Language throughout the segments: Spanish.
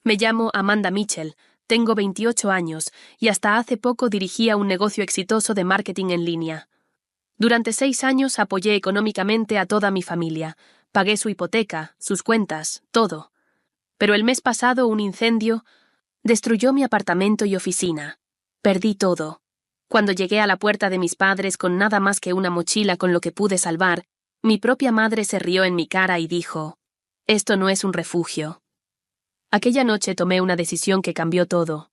Me llamo Amanda Mitchell, tengo 28 años y hasta hace poco dirigía un negocio exitoso de marketing en línea. Durante 6 años apoyé económicamente a toda mi familia, pagué su hipoteca, sus cuentas, todo. Pero el mes pasado un incendio destruyó mi apartamento y oficina. Perdí todo. Cuando llegué a la puerta de mis padres con nada más que una mochila con lo que pude salvar, mi propia madre se rió en mi cara y dijo: «Esto no es un refugio». Aquella noche tomé una decisión que cambió todo.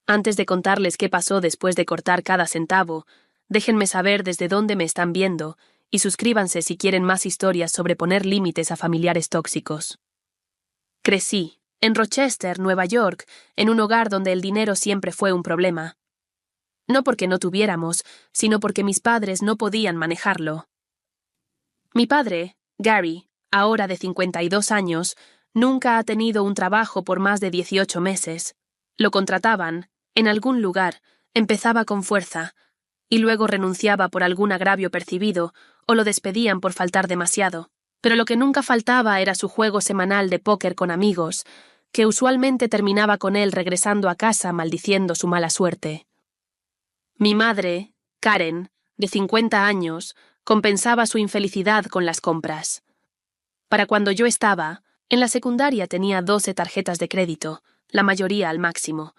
Antes de contarles qué pasó después de cortar cada centavo, déjenme saber desde dónde me están viendo y suscríbanse si quieren más historias sobre poner límites a familiares tóxicos. Crecí en Rochester, Nueva York, en un hogar donde el dinero siempre fue un problema. No porque no tuviéramos, sino porque mis padres no podían manejarlo. Mi padre, Gary, ahora de 52 años, nunca ha tenido un trabajo por más de 18 meses. Lo contrataban, en algún lugar, empezaba con fuerza, y luego renunciaba por algún agravio percibido o lo despedían por faltar demasiado. Pero lo que nunca faltaba era su juego semanal de póker con amigos, que usualmente terminaba con él regresando a casa maldiciendo su mala suerte. Mi madre, Karen, de 50 años, compensaba su infelicidad con las compras. Para cuando yo estaba, en la secundaria tenía 12 tarjetas de crédito, la mayoría al máximo.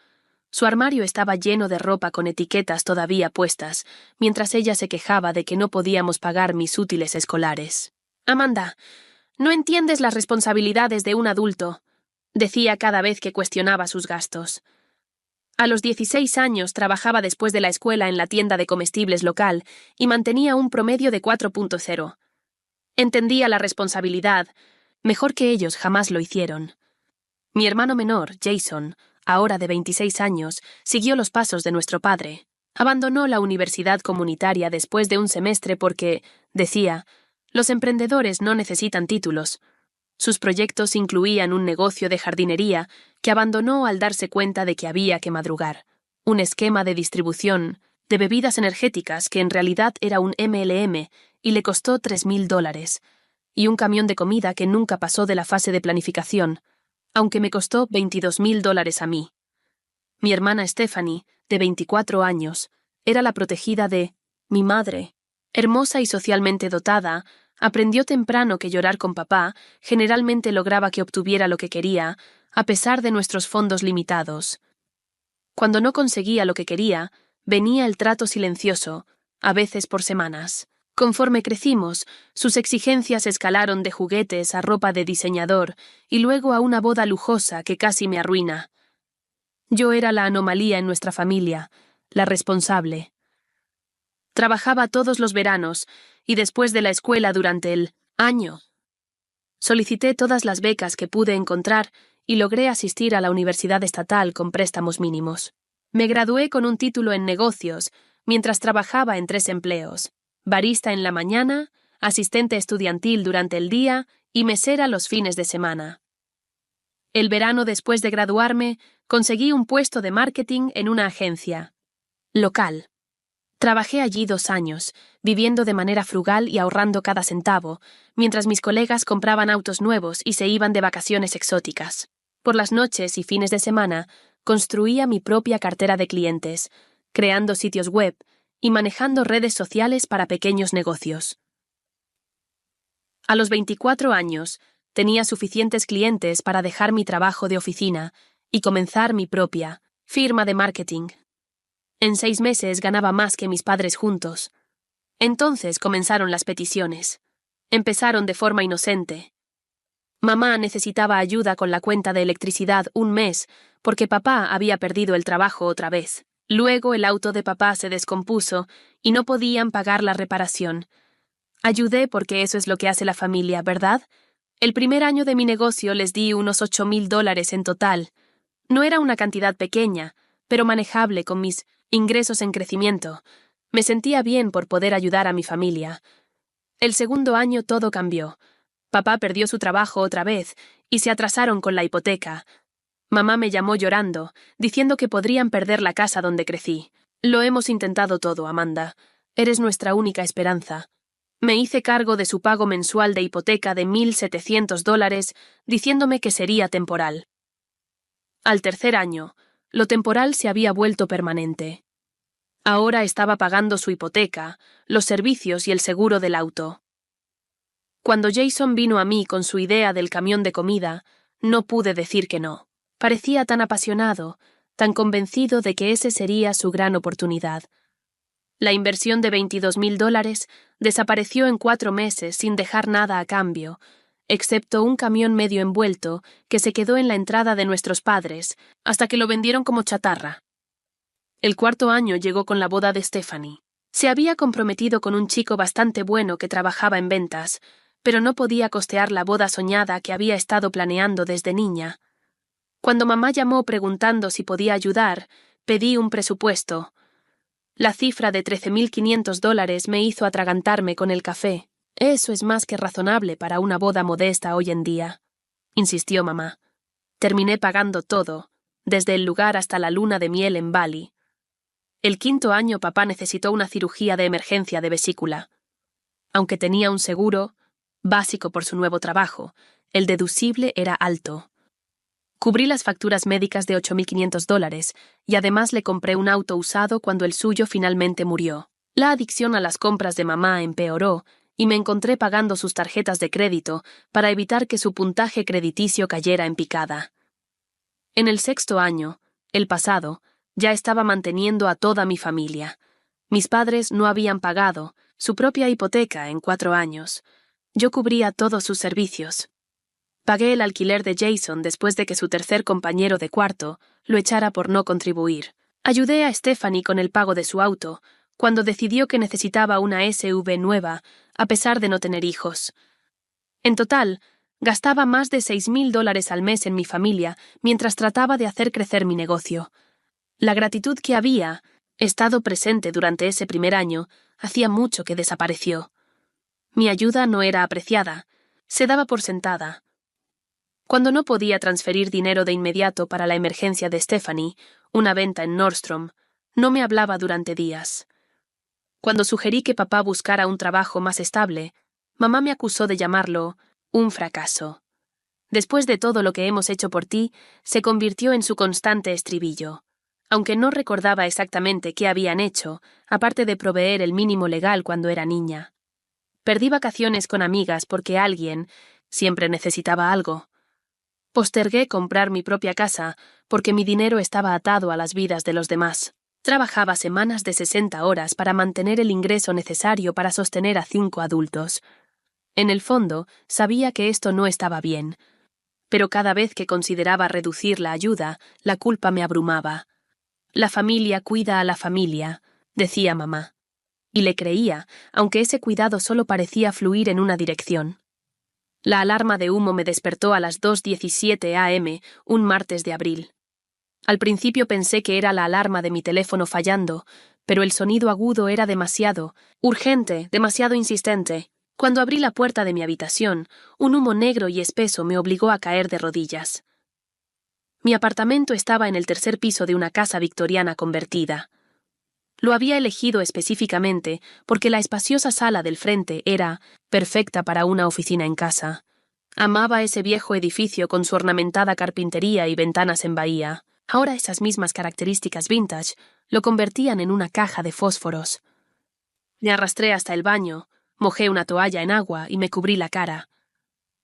Su armario estaba lleno de ropa con etiquetas todavía puestas, mientras ella se quejaba de que no podíamos pagar mis útiles escolares. «Amanda, no entiendes las responsabilidades de un adulto», decía cada vez que cuestionaba sus gastos. A los 16 años trabajaba después de la escuela en la tienda de comestibles local y mantenía un promedio de 4.0. Entendía la responsabilidad, mejor que ellos jamás lo hicieron. Mi hermano menor, Jason, ahora de 26 años, siguió los pasos de nuestro padre. Abandonó la universidad comunitaria después de un semestre porque, decía, los emprendedores no necesitan títulos. Sus proyectos incluían un negocio de jardinería que abandonó al darse cuenta de que había que madrugar, un esquema de distribución de bebidas energéticas que en realidad era un MLM y le costó $3,000, y un camión de comida que nunca pasó de la fase de planificación, aunque me costó $22,000 a mí. Mi hermana Stephanie, de 24 años, era la protegida de mi madre. Hermosa y socialmente dotada, aprendió temprano que llorar con papá generalmente lograba que obtuviera lo que quería, a pesar de nuestros fondos limitados. Cuando no conseguía lo que quería, venía el trato silencioso, a veces por semanas. Conforme crecimos, sus exigencias escalaron de juguetes a ropa de diseñador y luego a una boda lujosa que casi me arruina. Yo era la anomalía en nuestra familia, la responsable. Trabajaba todos los veranos y después de la escuela durante el año. Solicité todas las becas que pude encontrar y logré asistir a la universidad estatal con préstamos mínimos. Me gradué con un título en negocios mientras trabajaba en 3 empleos: barista en la mañana, asistente estudiantil durante el día y mesera los fines de semana. El verano después de graduarme, conseguí un puesto de marketing en una agencia local. Trabajé allí 2 años, viviendo de manera frugal y ahorrando cada centavo, mientras mis colegas compraban autos nuevos y se iban de vacaciones exóticas. Por las noches y fines de semana, construía mi propia cartera de clientes, creando sitios web y manejando redes sociales para pequeños negocios. A los 24 años, tenía suficientes clientes para dejar mi trabajo de oficina y comenzar mi propia firma de marketing. En 6 meses ganaba más que mis padres juntos. Entonces comenzaron las peticiones. Empezaron de forma inocente. Mamá necesitaba ayuda con la cuenta de electricidad un mes porque papá había perdido el trabajo otra vez. Luego el auto de papá se descompuso y no podían pagar la reparación. Ayudé porque eso es lo que hace la familia, ¿verdad? El primer año de mi negocio les di unos $8,000 en total. No era una cantidad pequeña, pero manejable con mis ingresos en crecimiento. Me sentía bien por poder ayudar a mi familia. El segundo año todo cambió. Papá perdió su trabajo otra vez y se atrasaron con la hipoteca. Mamá me llamó llorando, diciendo que podrían perder la casa donde crecí. Lo hemos intentado todo, Amanda. Eres nuestra única esperanza. Me hice cargo de su pago mensual de hipoteca de $1,700, diciéndome que sería temporal. Al tercer año, lo temporal se había vuelto permanente. Ahora estaba pagando su hipoteca, los servicios y el seguro del auto. Cuando Jason vino a mí con su idea del camión de comida, no pude decir que no. Parecía tan apasionado, tan convencido de que ese sería su gran oportunidad. La inversión de $22,000 desapareció en 4 meses sin dejar nada a cambio, excepto un camión medio envuelto que se quedó en la entrada de nuestros padres hasta que lo vendieron como chatarra. El cuarto año llegó con la boda de Stephanie. Se había comprometido con un chico bastante bueno que trabajaba en ventas, pero no podía costear la boda soñada que había estado planeando desde niña. Cuando mamá llamó preguntando si podía ayudar, pedí un presupuesto. La cifra de $13,500 me hizo atragantarme con el café. Eso es más que razonable para una boda modesta hoy en día, insistió mamá. Terminé pagando todo, desde el lugar hasta la luna de miel en Bali. El quinto año papá necesitó una cirugía de emergencia de vesícula. Aunque tenía un seguro, básico por su nuevo trabajo, el deducible era alto. Cubrí las facturas médicas de $8,500 y además le compré un auto usado cuando el suyo finalmente murió. La adicción a las compras de mamá empeoró y me encontré pagando sus tarjetas de crédito para evitar que su puntaje crediticio cayera en picada. En el sexto año, el pasado, ya estaba manteniendo a toda mi familia. Mis padres no habían pagado su propia hipoteca en 4 años. Yo cubría todos sus servicios. Pagué el alquiler de Jason después de que su tercer compañero de cuarto lo echara por no contribuir. Ayudé a Stephanie con el pago de su auto, cuando decidió que necesitaba una SUV nueva, a pesar de no tener hijos. En total, gastaba más de $6,000 al mes en mi familia mientras trataba de hacer crecer mi negocio. La gratitud que había estado presente durante ese primer año hacía mucho que desapareció. Mi ayuda no era apreciada, se daba por sentada. Cuando no podía transferir dinero de inmediato para la emergencia de Stephanie, una venta en Nordstrom, no me hablaba durante días. Cuando sugerí que papá buscara un trabajo más estable, mamá me acusó de llamarlo un fracaso. Después de todo lo que hemos hecho por ti, se convirtió en su constante estribillo. Aunque no recordaba exactamente qué habían hecho, aparte de proveer el mínimo legal cuando era niña. Perdí vacaciones con amigas porque alguien siempre necesitaba algo. Postergué comprar mi propia casa porque mi dinero estaba atado a las vidas de los demás. Trabajaba semanas de 60 horas para mantener el ingreso necesario para sostener a 5 adultos. En el fondo, sabía que esto no estaba bien. Pero cada vez que consideraba reducir la ayuda, la culpa me abrumaba. La familia cuida a la familia, decía mamá. Y le creía, aunque ese cuidado solo parecía fluir en una dirección. La alarma de humo me despertó a las 2:17 a.m. un martes de abril. Al principio pensé que era la alarma de mi teléfono fallando, pero el sonido agudo era demasiado, urgente, demasiado insistente. Cuando abrí la puerta de mi habitación, un humo negro y espeso me obligó a caer de rodillas. Mi apartamento estaba en el tercer piso de una casa victoriana convertida. Lo había elegido específicamente porque la espaciosa sala del frente era perfecta para una oficina en casa. Amaba ese viejo edificio con su ornamentada carpintería y ventanas en bahía. Ahora esas mismas características vintage lo convertían en una caja de fósforos. Me arrastré hasta el baño, mojé una toalla en agua y me cubrí la cara.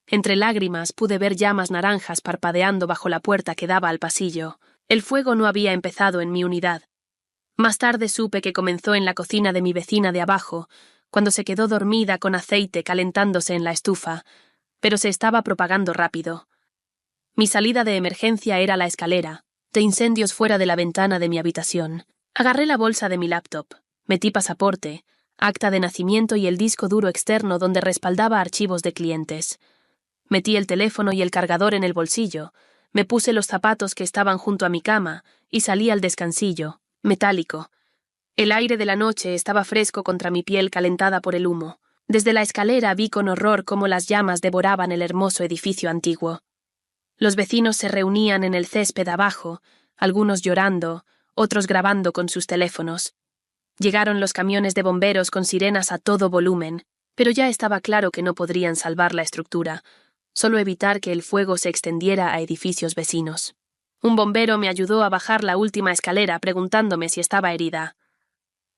Entre lágrimas pude ver llamas naranjas parpadeando bajo la puerta que daba al pasillo. El fuego no había empezado en mi unidad. Más tarde supe que comenzó en la cocina de mi vecina de abajo, cuando se quedó dormida con aceite calentándose en la estufa, pero se estaba propagando rápido. Mi salida de emergencia era la escalera, de incendios fuera de la ventana de mi habitación. Agarré la bolsa de mi laptop, metí pasaporte, acta de nacimiento y el disco duro externo donde respaldaba archivos de clientes. Metí el teléfono y el cargador en el bolsillo, me puse los zapatos que estaban junto a mi cama y salí al descansillo, metálico. El aire de la noche estaba fresco contra mi piel calentada por el humo. Desde la escalera vi con horror cómo las llamas devoraban el hermoso edificio antiguo. Los vecinos se reunían en el césped abajo, algunos llorando, otros grabando con sus teléfonos. Llegaron los camiones de bomberos con sirenas a todo volumen, pero ya estaba claro que no podrían salvar la estructura, solo evitar que el fuego se extendiera a edificios vecinos. Un bombero me ayudó a bajar la última escalera preguntándome si estaba herida.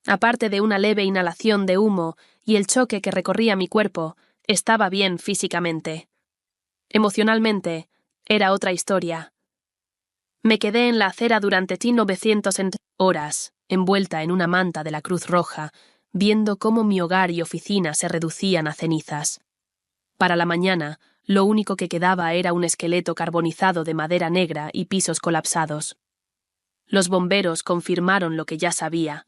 Aparte de una leve inhalación de humo y el choque que recorría mi cuerpo, estaba bien físicamente. Emocionalmente, era otra historia. Me quedé en la acera durante 900 horas, envuelta en una manta de la Cruz Roja, viendo cómo mi hogar y oficina se reducían a cenizas. Para la mañana, lo único que quedaba era un esqueleto carbonizado de madera negra y pisos colapsados. Los bomberos confirmaron lo que ya sabía.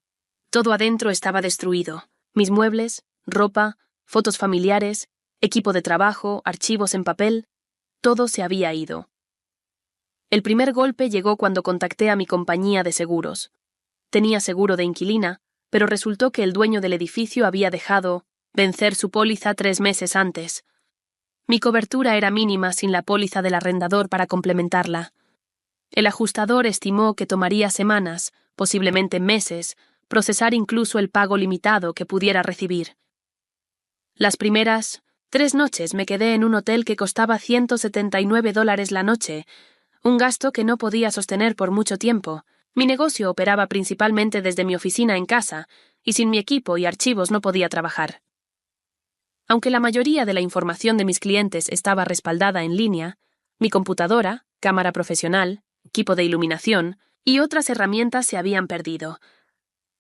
Todo adentro estaba destruido. Mis muebles, ropa, fotos familiares, equipo de trabajo, archivos en papel, todo se había ido. El primer golpe llegó cuando contacté a mi compañía de seguros. Tenía seguro de inquilina, pero resultó que el dueño del edificio había dejado vencer su póliza 3 meses antes. Mi cobertura era mínima sin la póliza del arrendador para complementarla. El ajustador estimó que tomaría semanas, posiblemente meses, procesar incluso el pago limitado que pudiera recibir. Las primeras 3 noches me quedé en un hotel que costaba $179 la noche, un gasto que no podía sostener por mucho tiempo. Mi negocio operaba principalmente desde mi oficina en casa, y sin mi equipo y archivos no podía trabajar. Aunque la mayoría de la información de mis clientes estaba respaldada en línea, mi computadora, cámara profesional, equipo de iluminación y otras herramientas se habían perdido.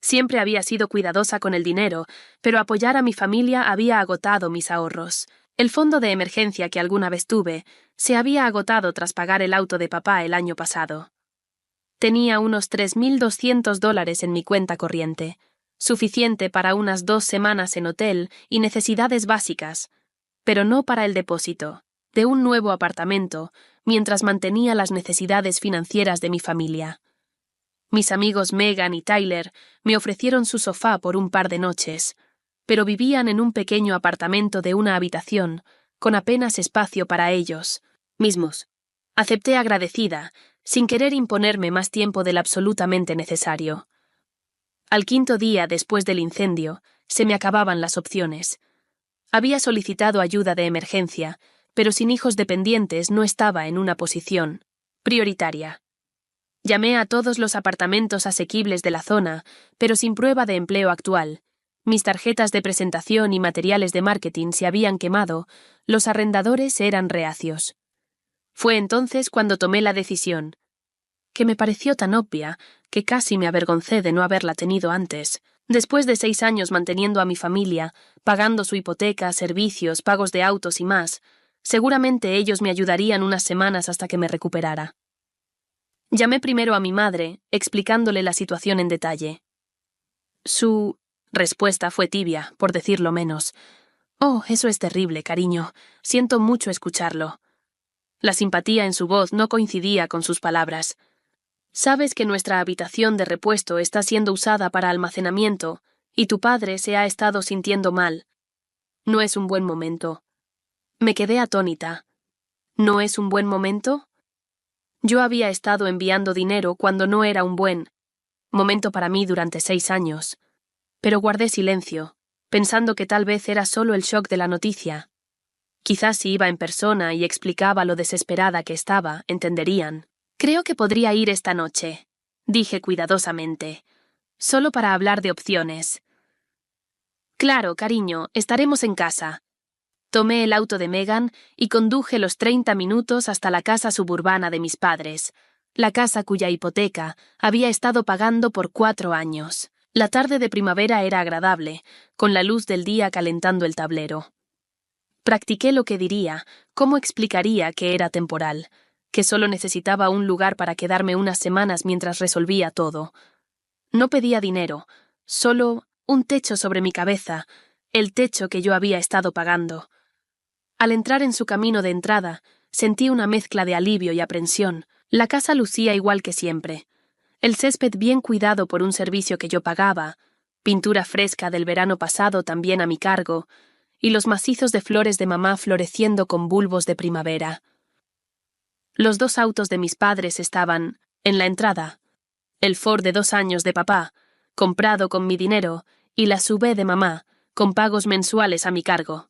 Siempre había sido cuidadosa con el dinero, pero apoyar a mi familia había agotado mis ahorros. El fondo de emergencia que alguna vez tuve se había agotado tras pagar el auto de papá el año pasado. Tenía unos $3,200 en mi cuenta corriente, suficiente para unas 2 semanas en hotel y necesidades básicas, pero no para el depósito de un nuevo apartamento mientras mantenía las necesidades financieras de mi familia. Mis amigos Megan y Tyler me ofrecieron su sofá por un par de noches, pero vivían en un pequeño apartamento de una habitación, con apenas espacio para ellos mismos. Acepté agradecida, sin querer imponerme más tiempo del absolutamente necesario. Al 5.º día después del incendio, se me acababan las opciones. Había solicitado ayuda de emergencia, pero sin hijos dependientes no estaba en una posición prioritaria. Llamé a todos los apartamentos asequibles de la zona, pero sin prueba de empleo actual. Mis tarjetas de presentación y materiales de marketing se habían quemado, los arrendadores eran reacios. Fue entonces cuando tomé la decisión, que me pareció tan obvia que casi me avergoncé de no haberla tenido antes. Después de 6 años manteniendo a mi familia, pagando su hipoteca, servicios, pagos de autos y más, seguramente ellos me ayudarían unas semanas hasta que me recuperara. Llamé primero a mi madre, explicándole la situación en detalle. Su respuesta fue tibia, por decirlo menos. «Oh, eso es terrible, cariño. Siento mucho escucharlo». La simpatía en su voz no coincidía con sus palabras. «Sabes que nuestra habitación de repuesto está siendo usada para almacenamiento y tu padre se ha estado sintiendo mal. No es un buen momento». Me quedé atónita. ¿No es un buen momento? Yo había estado enviando dinero cuando no era un buen momento para mí durante 6 años, pero guardé silencio, pensando que tal vez era solo el shock de la noticia. Quizás si iba en persona y explicaba lo desesperada que estaba, entenderían. «Creo que podría ir esta noche», dije cuidadosamente, «solo para hablar de opciones». «Claro, cariño, estaremos en casa». Tomé el auto de Megan y conduje los 30 minutos hasta la casa suburbana de mis padres, la casa cuya hipoteca había estado pagando por 4 años. La tarde de primavera era agradable, con la luz del día calentando el tablero. Practiqué lo que diría, cómo explicaría que era temporal, que solo necesitaba un lugar para quedarme unas semanas mientras resolvía todo. No pedía dinero, solo un techo sobre mi cabeza, el techo que yo había estado pagando. Al entrar en su camino de entrada, sentí una mezcla de alivio y aprensión. La casa lucía igual que siempre. El césped bien cuidado por un servicio que yo pagaba, pintura fresca del verano pasado también a mi cargo, y los macizos de flores de mamá floreciendo con bulbos de primavera. Los 2 autos de mis padres estaban en la entrada. El Ford de 2 años de papá, comprado con mi dinero, y la SUV de mamá, con pagos mensuales a mi cargo.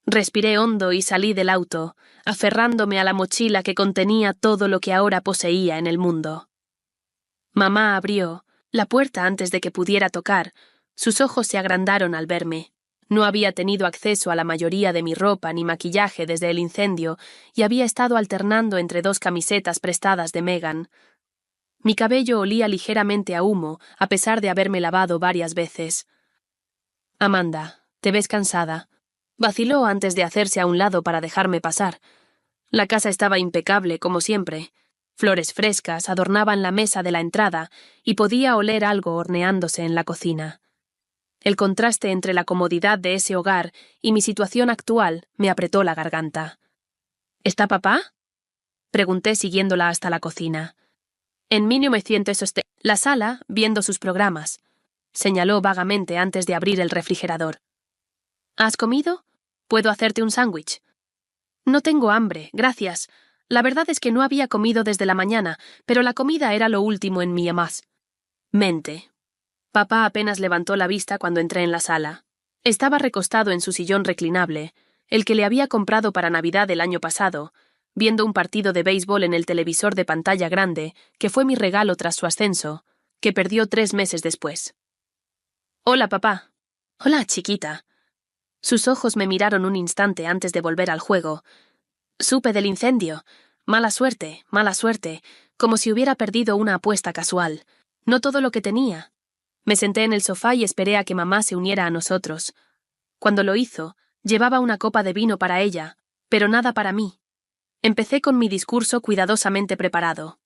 Respiré hondo y salí del auto, aferrándome a la mochila que contenía todo lo que ahora poseía en el mundo. Mamá abrió la puerta antes de que pudiera tocar. Sus ojos se agrandaron al verme. No había tenido acceso a la mayoría de mi ropa ni maquillaje desde el incendio y había estado alternando entre 2 camisetas prestadas de Megan. Mi cabello olía ligeramente a humo, a pesar de haberme lavado varias veces. «Amanda, te ves cansada», vaciló antes de hacerse a un lado para dejarme pasar. La casa estaba impecable, como siempre. Flores frescas adornaban la mesa de la entrada y podía oler algo horneándose en la cocina. El contraste entre la comodidad de ese hogar y mi situación actual me apretó la garganta. «¿Está papá?», pregunté siguiéndola hasta la cocina. «En 1960, la sala, viendo sus programas», señaló vagamente antes de abrir el refrigerador. «¿Has comido? ¿Puedo hacerte un sándwich?» «No tengo hambre, gracias. La verdad es que no había comido desde la mañana, pero la comida era lo último en mi mente». Papá apenas levantó la vista cuando entré en la sala. Estaba recostado en su sillón reclinable, el que le había comprado para Navidad el año pasado, viendo un partido de béisbol en el televisor de pantalla grande, que fue mi regalo tras su ascenso, que perdió 3 meses después. «Hola, papá». «Hola, chiquita». Sus ojos me miraron un instante antes de volver al juego. «Supe del incendio. Mala suerte, como si hubiera perdido una apuesta casual. No todo lo que tenía». Me senté en el sofá y esperé a que mamá se uniera a nosotros. Cuando lo hizo, llevaba una copa de vino para ella, pero nada para mí. Empecé con mi discurso cuidadosamente preparado.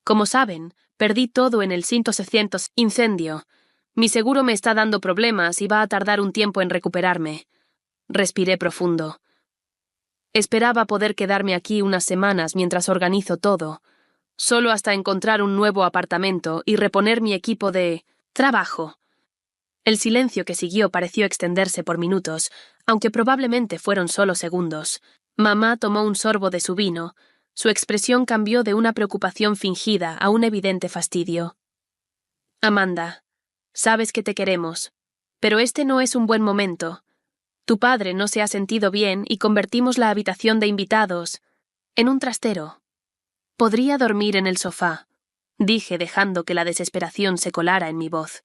«Como saben, perdí todo en el 500 incendio. Mi seguro me está dando problemas y va a tardar un tiempo en recuperarme». Respiré profundo. Esperaba poder quedarme aquí unas semanas mientras organizo todo, solo hasta encontrar un nuevo apartamento y reponer mi equipo de trabajo. El silencio que siguió pareció extenderse por minutos, aunque probablemente fueron solo segundos. Mamá tomó un sorbo de su vino. Su expresión cambió de una preocupación fingida a un evidente fastidio. «Amanda, sabes que te queremos, pero este no es un buen momento. Tu padre no se ha sentido bien y convertimos la habitación de invitados en un trastero. Podría dormir en el sofá», dije dejando que la desesperación se colara en mi voz.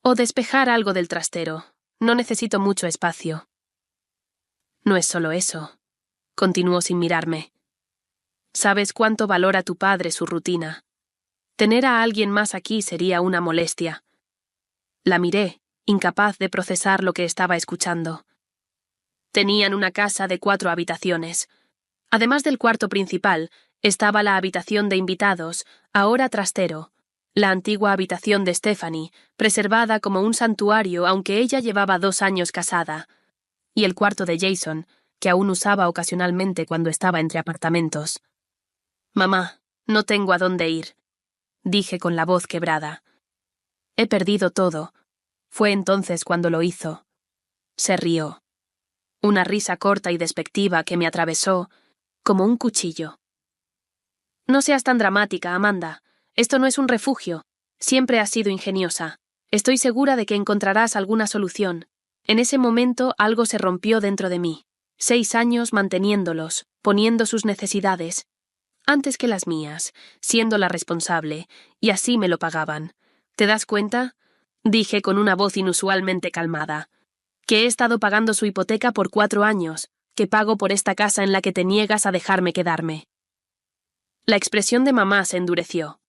«O despejar algo del trastero. No necesito mucho espacio». «No es solo eso», continuó sin mirarme. «Sabes cuánto valora tu padre su rutina. Tener a alguien más aquí sería una molestia». La miré, incapaz de procesar lo que estaba escuchando. Tenían una casa de 4 habitaciones. Además del cuarto principal, estaba la habitación de invitados, ahora trastero, la antigua habitación de Stephanie, preservada como un santuario aunque ella llevaba 2 años casada, y el cuarto de Jason, que aún usaba ocasionalmente cuando estaba entre apartamentos. «Mamá, no tengo a dónde ir», dije con la voz quebrada. «He perdido todo». Fue entonces cuando lo hizo. Se rió. Una risa corta y despectiva que me atravesó como un cuchillo. «No seas tan dramática, Amanda. Esto no es un refugio. Siempre has sido ingeniosa. Estoy segura de que encontrarás alguna solución». En ese momento algo se rompió dentro de mí. 6 años manteniéndolos, poniendo sus necesidades, antes que las mías, siendo la responsable, y así me lo pagaban. ¿Te das cuenta?, dije con una voz inusualmente calmada. «Que he estado pagando su hipoteca por 4 años, que pago por esta casa en la que te niegas a dejarme quedarme». La expresión de mamá se endureció.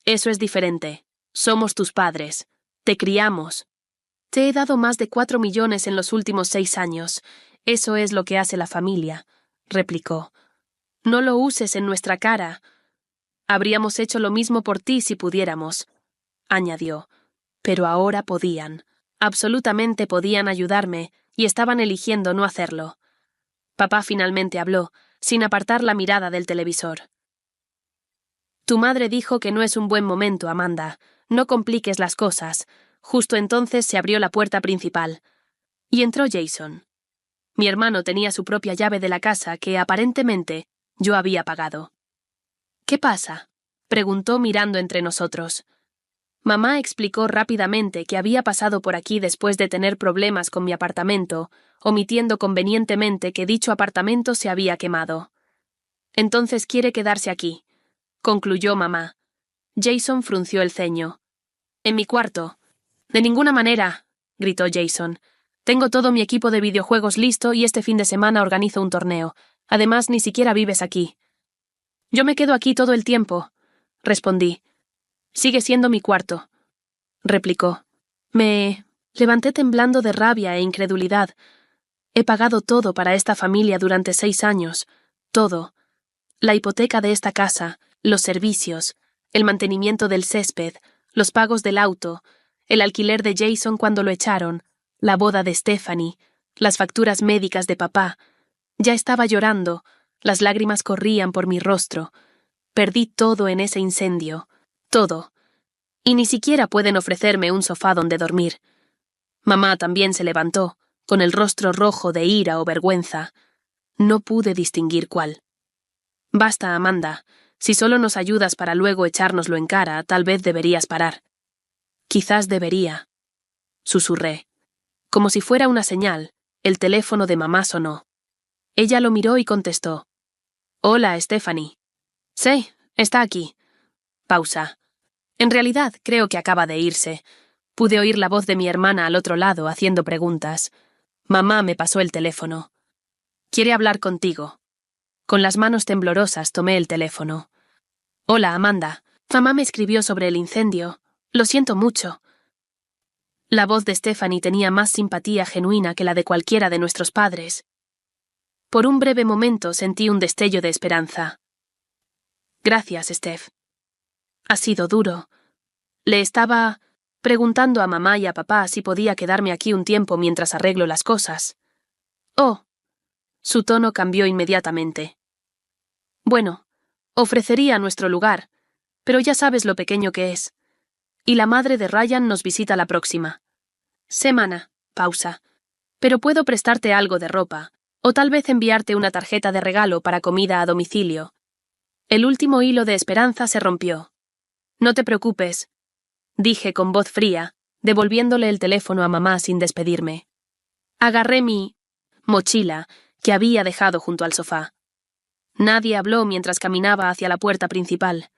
«Eso es diferente. Somos tus padres. Te criamos. Te he dado más de 4 millones en los últimos 6 años. Eso es lo que hace la familia», replicó. «No lo uses en nuestra cara. Habríamos hecho lo mismo por ti si pudiéramos», añadió. «Pero ahora podían. Absolutamente podían ayudarme, y estaban eligiendo no hacerlo». Papá finalmente habló, sin apartar la mirada del televisor. «Tu madre dijo que no es un buen momento, Amanda. No compliques las cosas». Justo entonces se abrió la puerta principal. Y entró Jason. Mi hermano tenía su propia llave de la casa que, aparentemente, yo había pagado. «¿Qué pasa?», preguntó mirando entre nosotros. Mamá explicó rápidamente que había pasado por aquí después de tener problemas con mi apartamento, omitiendo convenientemente que dicho apartamento se había quemado. Entonces quiere quedarse aquí, concluyó mamá. Jason frunció el ceño. En mi cuarto. De ninguna manera, gritó Jason. Tengo todo mi equipo de videojuegos listo y este fin de semana organizo un torneo. Además, ni siquiera vives aquí. Yo me quedo aquí todo el tiempo, respondí. Sigue siendo mi cuarto, replicó. Me levanté temblando de rabia e incredulidad. He pagado todo para esta familia durante 6 años. Todo. La hipoteca de esta casa, los servicios, el mantenimiento del césped, los pagos del auto, el alquiler de Jason cuando lo echaron, la boda de Stephanie, las facturas médicas de papá. Ya estaba llorando, las lágrimas corrían por mi rostro. Perdí todo en ese incendio. Todo. Y ni siquiera pueden ofrecerme un sofá donde dormir. Mamá también se levantó, con el rostro rojo de ira o vergüenza. No pude distinguir cuál. Basta, Amanda. Si solo nos ayudas para luego echárnoslo en cara, tal vez deberías parar. Quizás debería, susurré. Como si fuera una señal, el teléfono de mamá sonó. Ella lo miró y contestó. Hola, Stephanie. Sí, está aquí. Pausa. En realidad, creo que acaba de irse. Pude oír la voz de mi hermana al otro lado haciendo preguntas. Mamá me pasó el teléfono. Quiere hablar contigo. Con las manos temblorosas tomé el teléfono. Hola, Amanda. Mamá me escribió sobre el incendio. Lo siento mucho. La voz de Stephanie tenía más simpatía genuina que la de cualquiera de nuestros padres. Por un breve momento sentí un destello de esperanza. Gracias, Steph. Ha sido duro. Le estaba preguntando a mamá y a papá si podía quedarme aquí un tiempo mientras arreglo las cosas. Oh. Su tono cambió inmediatamente. Bueno, ofrecería nuestro lugar, pero ya sabes lo pequeño que es. Y la madre de Ryan nos visita la próxima semana. Pausa. Pero puedo prestarte algo de ropa, o tal vez enviarte una tarjeta de regalo para comida a domicilio. El último hilo de esperanza se rompió. No te preocupes, dije con voz fría, devolviéndole el teléfono a mamá sin despedirme. Agarré mi mochila, que había dejado junto al sofá. Nadie habló mientras caminaba hacia la puerta principal.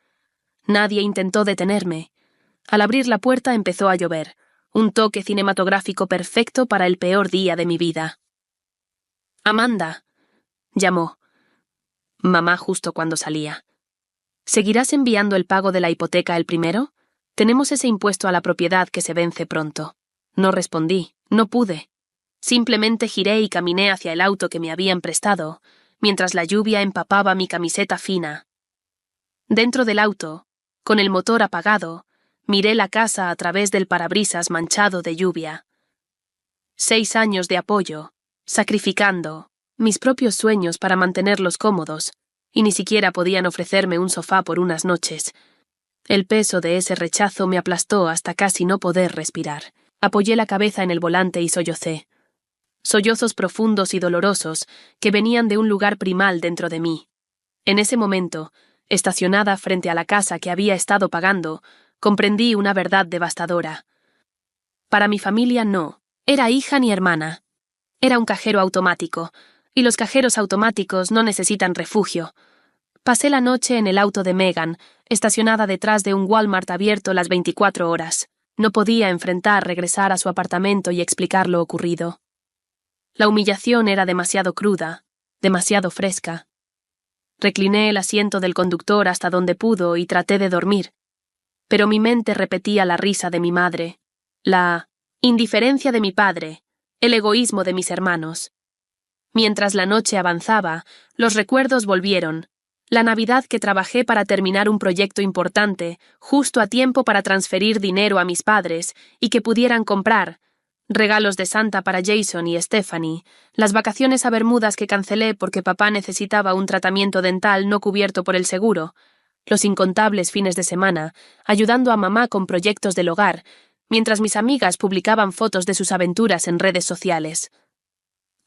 Nadie intentó detenerme. Al abrir la puerta empezó a llover, un toque cinematográfico perfecto para el peor día de mi vida. Amanda, llamó. Mamá justo cuando salía. ¿Seguirás enviando el pago de la hipoteca el primero? Tenemos ese impuesto a la propiedad que se vence pronto. No respondí, no pude. Simplemente giré y caminé hacia el auto que me habían prestado, mientras la lluvia empapaba mi camiseta fina. Dentro del auto, con el motor apagado, miré la casa a través del parabrisas manchado de lluvia. 6 años de apoyo, sacrificando mis propios sueños para mantenerlos cómodos, y ni siquiera podían ofrecerme un sofá por unas noches. El peso de ese rechazo me aplastó hasta casi no poder respirar. Apoyé la cabeza en el volante y sollocé. Sollozos profundos y dolorosos que venían de un lugar primal dentro de mí. En ese momento, estacionada frente a la casa que había estado pagando, comprendí una verdad devastadora. Para mi familia no, era hija ni hermana. Era un cajero automático, y los cajeros automáticos no necesitan refugio. Pasé la noche en el auto de Megan, estacionada detrás de un Walmart abierto las 24 horas. No podía regresar a su apartamento y explicar lo ocurrido. La humillación era demasiado cruda, demasiado fresca. Recliné el asiento del conductor hasta donde pudo y traté de dormir. Pero mi mente repetía la risa de mi madre, la indiferencia de mi padre, el egoísmo de mis hermanos. Mientras la noche avanzaba, los recuerdos volvieron. La Navidad que trabajé para terminar un proyecto importante, justo a tiempo para transferir dinero a mis padres y que pudieran comprar regalos de Santa para Jason y Stephanie, las vacaciones a Bermudas que cancelé porque papá necesitaba un tratamiento dental no cubierto por el seguro, los incontables fines de semana, ayudando a mamá con proyectos del hogar, mientras mis amigas publicaban fotos de sus aventuras en redes sociales.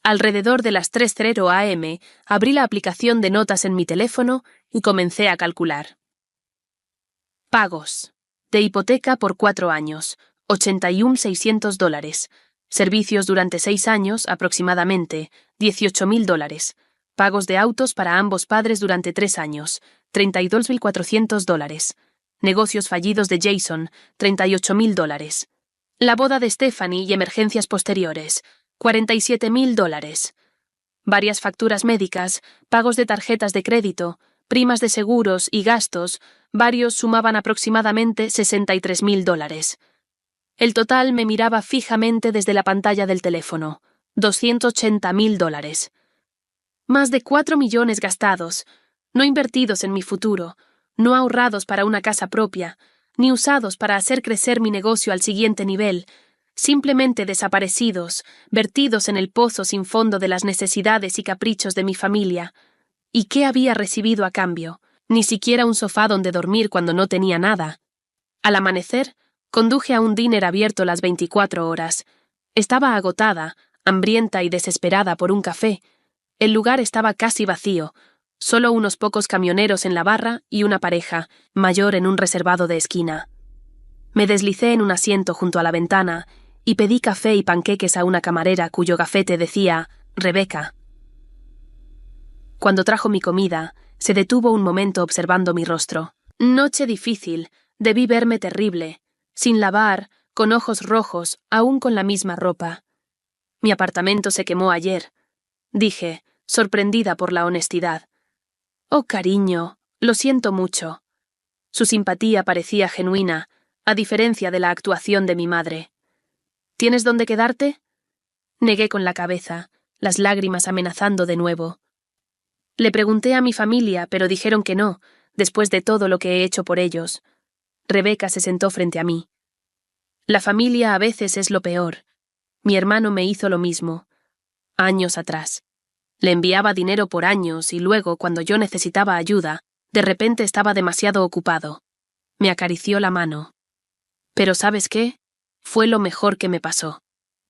Alrededor de las 3:00 am, abrí la aplicación de notas en mi teléfono y comencé a calcular. Pagos. De hipoteca por 4 años, $81,600. Servicios durante 6 años, aproximadamente, $18,000. Pagos de autos para ambos padres durante 3 años, $32,400. Negocios fallidos de Jason, $38,000. La boda de Stephanie y emergencias posteriores, $47,000. Varias facturas médicas, pagos de tarjetas de crédito, primas de seguros y gastos, varios sumaban aproximadamente $63,000. El total me miraba fijamente desde la pantalla del teléfono, $280,000. Más de 4 millones gastados, no invertidos en mi futuro, no ahorrados para una casa propia, ni usados para hacer crecer mi negocio al siguiente nivel, simplemente desaparecidos, vertidos en el pozo sin fondo de las necesidades y caprichos de mi familia. ¿Y qué había recibido a cambio? Ni siquiera un sofá donde dormir cuando no tenía nada. Al amanecer, conduje a un diner abierto las 24 horas. Estaba agotada, hambrienta y desesperada por un café. El lugar estaba casi vacío, solo unos pocos camioneros en la barra y una pareja, mayor en un reservado de esquina. Me deslicé en un asiento junto a la ventana y pedí café y panqueques a una camarera cuyo gafete decía Rebecca. Cuando trajo mi comida, se detuvo un momento observando mi rostro. Noche difícil, debí verme terrible, sin lavar, con ojos rojos, aún con la misma ropa. Mi apartamento se quemó ayer, dije, sorprendida por la honestidad. Oh, cariño, lo siento mucho. Su simpatía parecía genuina, a diferencia de la actuación de mi madre. ¿Tienes dónde quedarte? Negué con la cabeza, las lágrimas amenazando de nuevo. Le pregunté a mi familia, pero dijeron que no, después de todo lo que he hecho por ellos. Rebecca se sentó frente a mí. La familia a veces es lo peor. Mi hermano me hizo lo mismo. Años atrás. Le enviaba dinero por años y luego, cuando yo necesitaba ayuda, de repente estaba demasiado ocupado. Me acarició la mano. Pero ¿sabes qué? Fue lo mejor que me pasó.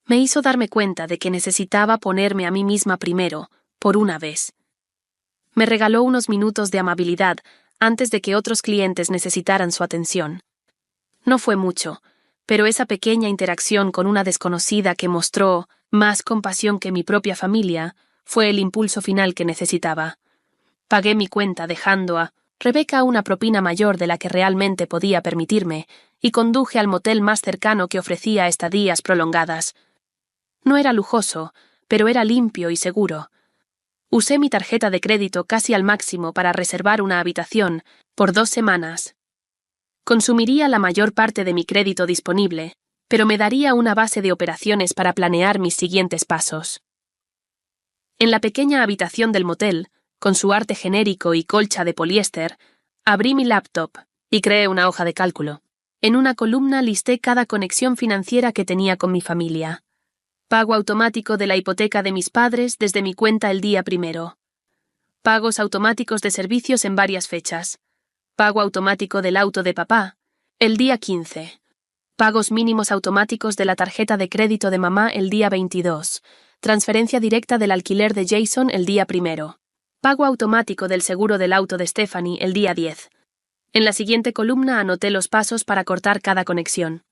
Me hizo darme cuenta de que necesitaba ponerme a mí misma primero, por una vez. Me regaló unos minutos de amabilidad antes de que otros clientes necesitaran su atención. No fue mucho, pero esa pequeña interacción con una desconocida que mostró más compasión que mi propia familia fue el impulso final que necesitaba. Pagué mi cuenta dejando a Rebecca una propina mayor de la que realmente podía permitirme y conduje al motel más cercano que ofrecía estadías prolongadas. No era lujoso, pero era limpio y seguro. Usé mi tarjeta de crédito casi al máximo para reservar una habitación por 2 semanas. Consumiría la mayor parte de mi crédito disponible, pero me daría una base de operaciones para planear mis siguientes pasos. En la pequeña habitación del motel, con su arte genérico y colcha de poliéster, abrí mi laptop y creé una hoja de cálculo. En una columna listé cada conexión financiera que tenía con mi familia. Pago automático de la hipoteca de mis padres desde mi cuenta el día 1. Pagos automáticos de servicios en varias fechas. Pago automático del auto de papá, el día 15. Pagos mínimos automáticos de la tarjeta de crédito de mamá el día 22. Transferencia directa del alquiler de Jason el día 1. Pago automático del seguro del auto de Stephanie el día 10. En la siguiente columna anoté los pasos para cortar cada conexión.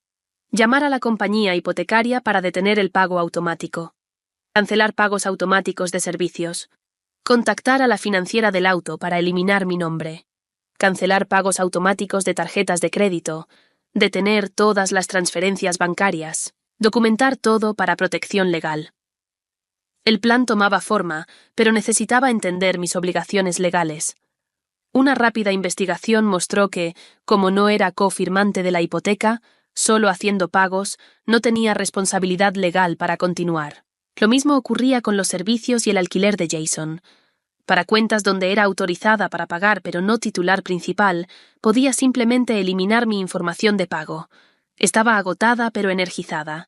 Llamar a la compañía hipotecaria para detener el pago automático. Cancelar pagos automáticos de servicios. Contactar a la financiera del auto para eliminar mi nombre. Cancelar pagos automáticos de tarjetas de crédito. Detener todas las transferencias bancarias. Documentar todo para protección legal. El plan tomaba forma, pero necesitaba entender mis obligaciones legales. Una rápida investigación mostró que, como no era cofirmante de la hipoteca, solo haciendo pagos, no tenía responsabilidad legal para continuar. Lo mismo ocurría con los servicios y el alquiler de Jason. Para cuentas donde era autorizada para pagar pero no titular principal, podía simplemente eliminar mi información de pago. Estaba agotada pero energizada.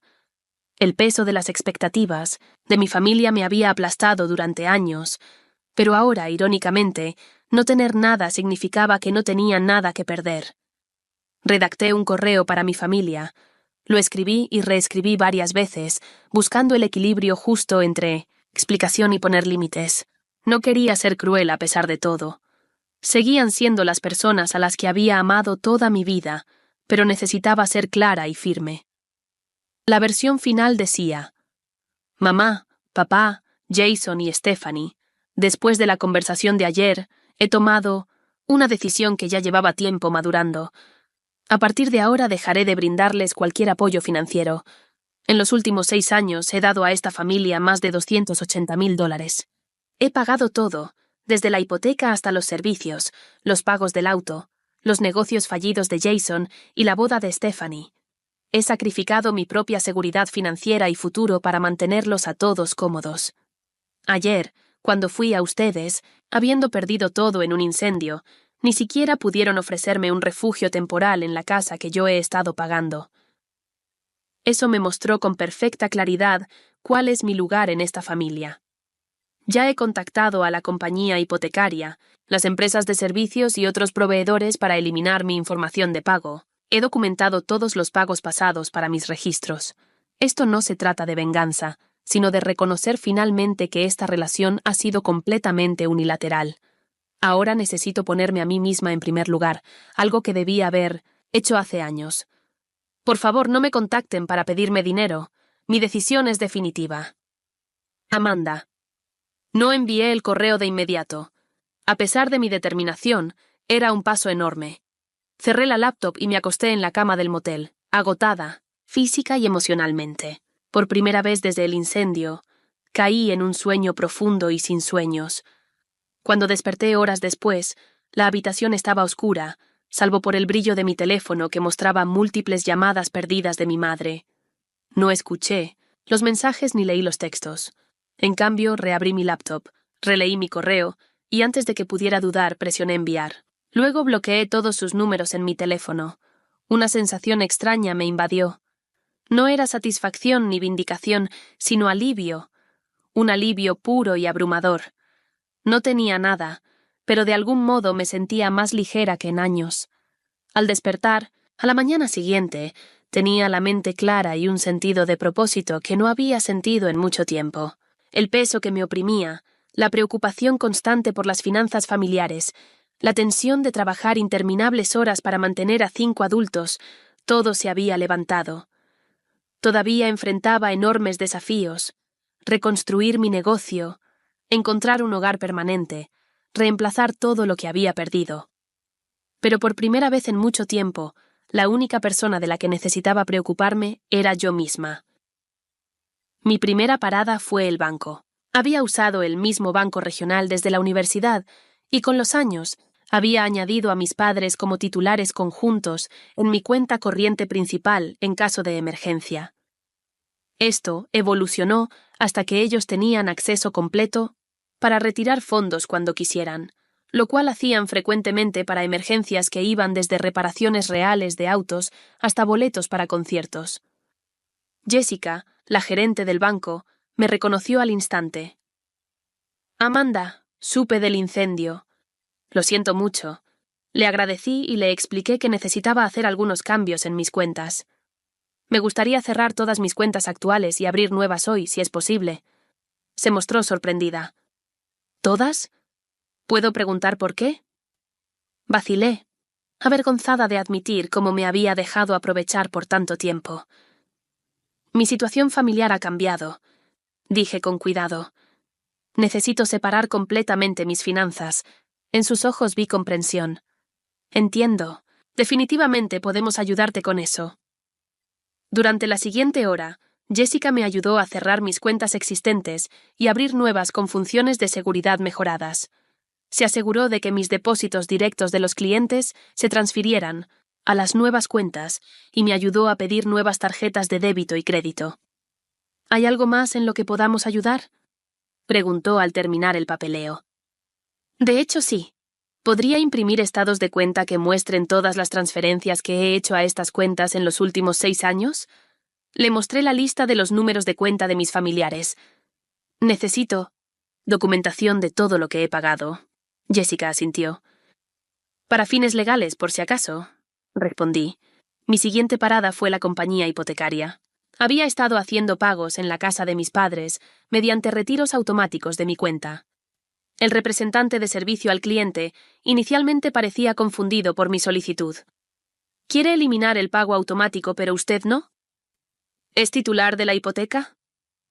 El peso de las expectativas de mi familia me había aplastado durante años, pero ahora, irónicamente, no tener nada significaba que no tenía nada que perder. Redacté un correo para mi familia. Lo escribí y reescribí varias veces, buscando el equilibrio justo entre explicación y poner límites. No quería ser cruel a pesar de todo. Seguían siendo las personas a las que había amado toda mi vida, pero necesitaba ser clara y firme. La versión final decía: Mamá, papá, Jason y Stephanie, después de la conversación de ayer, he tomado una decisión que ya llevaba tiempo madurando. A partir de ahora dejaré de brindarles cualquier apoyo financiero. En los últimos 6 años he dado a esta familia más de $280,000. He pagado todo, desde la hipoteca hasta los servicios, los pagos del auto, los negocios fallidos de Jason y la boda de Stephanie. He sacrificado mi propia seguridad financiera y futuro para mantenerlos a todos cómodos. Ayer, cuando fui a ustedes, habiendo perdido todo en un incendio, ni siquiera pudieron ofrecerme un refugio temporal en la casa que yo he estado pagando. Eso me mostró con perfecta claridad cuál es mi lugar en esta familia. Ya he contactado a la compañía hipotecaria, las empresas de servicios y otros proveedores para eliminar mi información de pago. He documentado todos los pagos pasados para mis registros. Esto no se trata de venganza, sino de reconocer finalmente que esta relación ha sido completamente unilateral. Ahora necesito ponerme a mí misma en primer lugar, algo que debí haber hecho hace años. Por favor, no me contacten para pedirme dinero. Mi decisión es definitiva. Amanda. No envié el correo de inmediato. A pesar de mi determinación, era un paso enorme. Cerré la laptop y me acosté en la cama del motel, agotada, física y emocionalmente. Por primera vez desde el incendio, caí en un sueño profundo y sin sueños. Cuando desperté horas después, la habitación estaba oscura, salvo por el brillo de mi teléfono que mostraba múltiples llamadas perdidas de mi madre. No escuché los mensajes ni leí los textos. En cambio, reabrí mi laptop, releí mi correo y antes de que pudiera dudar, presioné enviar. Luego bloqueé todos sus números en mi teléfono. Una sensación extraña me invadió. No era satisfacción ni vindicación, sino alivio. Un alivio puro y abrumador. No tenía nada, pero de algún modo me sentía más ligera que en años. Al despertar, a la mañana siguiente, tenía la mente clara y un sentido de propósito que no había sentido en mucho tiempo. El peso que me oprimía, la preocupación constante por las finanzas familiares, la tensión de trabajar interminables horas para mantener a 5 adultos, todo se había levantado. Todavía enfrentaba enormes desafíos: reconstruir mi negocio, encontrar un hogar permanente, reemplazar todo lo que había perdido. Pero por primera vez en mucho tiempo, la única persona de la que necesitaba preocuparme era yo misma. Mi primera parada fue el banco. Había usado el mismo banco regional desde la universidad y con los años había añadido a mis padres como titulares conjuntos en mi cuenta corriente principal en caso de emergencia. Esto evolucionó hasta que ellos tenían acceso completo para retirar fondos cuando quisieran, lo cual hacían frecuentemente para emergencias que iban desde reparaciones reales de autos hasta boletos para conciertos. Jessica, la gerente del banco, me reconoció al instante. Amanda, supe del incendio. Lo siento mucho. Le agradecí y le expliqué que necesitaba hacer algunos cambios en mis cuentas. Me gustaría cerrar todas mis cuentas actuales y abrir nuevas hoy, si es posible. Se mostró sorprendida. ¿Todas? ¿Puedo preguntar por qué? Vacilé, avergonzada de admitir cómo me había dejado aprovechar por tanto tiempo. Mi situación familiar ha cambiado, dije con cuidado. Necesito separar completamente mis finanzas. En sus ojos vi comprensión. Entiendo. Definitivamente podemos ayudarte con eso. Durante la siguiente hora, Jessica me ayudó a cerrar mis cuentas existentes y abrir nuevas con funciones de seguridad mejoradas. Se aseguró de que mis depósitos directos de los clientes se transfirieran a las nuevas cuentas y me ayudó a pedir nuevas tarjetas de débito y crédito. ¿Hay algo más en lo que podamos ayudar?, preguntó al terminar el papeleo. De hecho, sí. ¿Podría imprimir estados de cuenta que muestren todas las transferencias que he hecho a estas cuentas en los últimos 6 años? Le mostré la lista de los números de cuenta de mis familiares. Necesito documentación de todo lo que he pagado. Jessica asintió. Para fines legales, por si acaso, respondí. Mi siguiente parada fue la compañía hipotecaria. Había estado haciendo pagos en la casa de mis padres mediante retiros automáticos de mi cuenta. El representante de servicio al cliente inicialmente parecía confundido por mi solicitud. Quiere eliminar el pago automático, pero usted no. ¿Es titular de la hipoteca?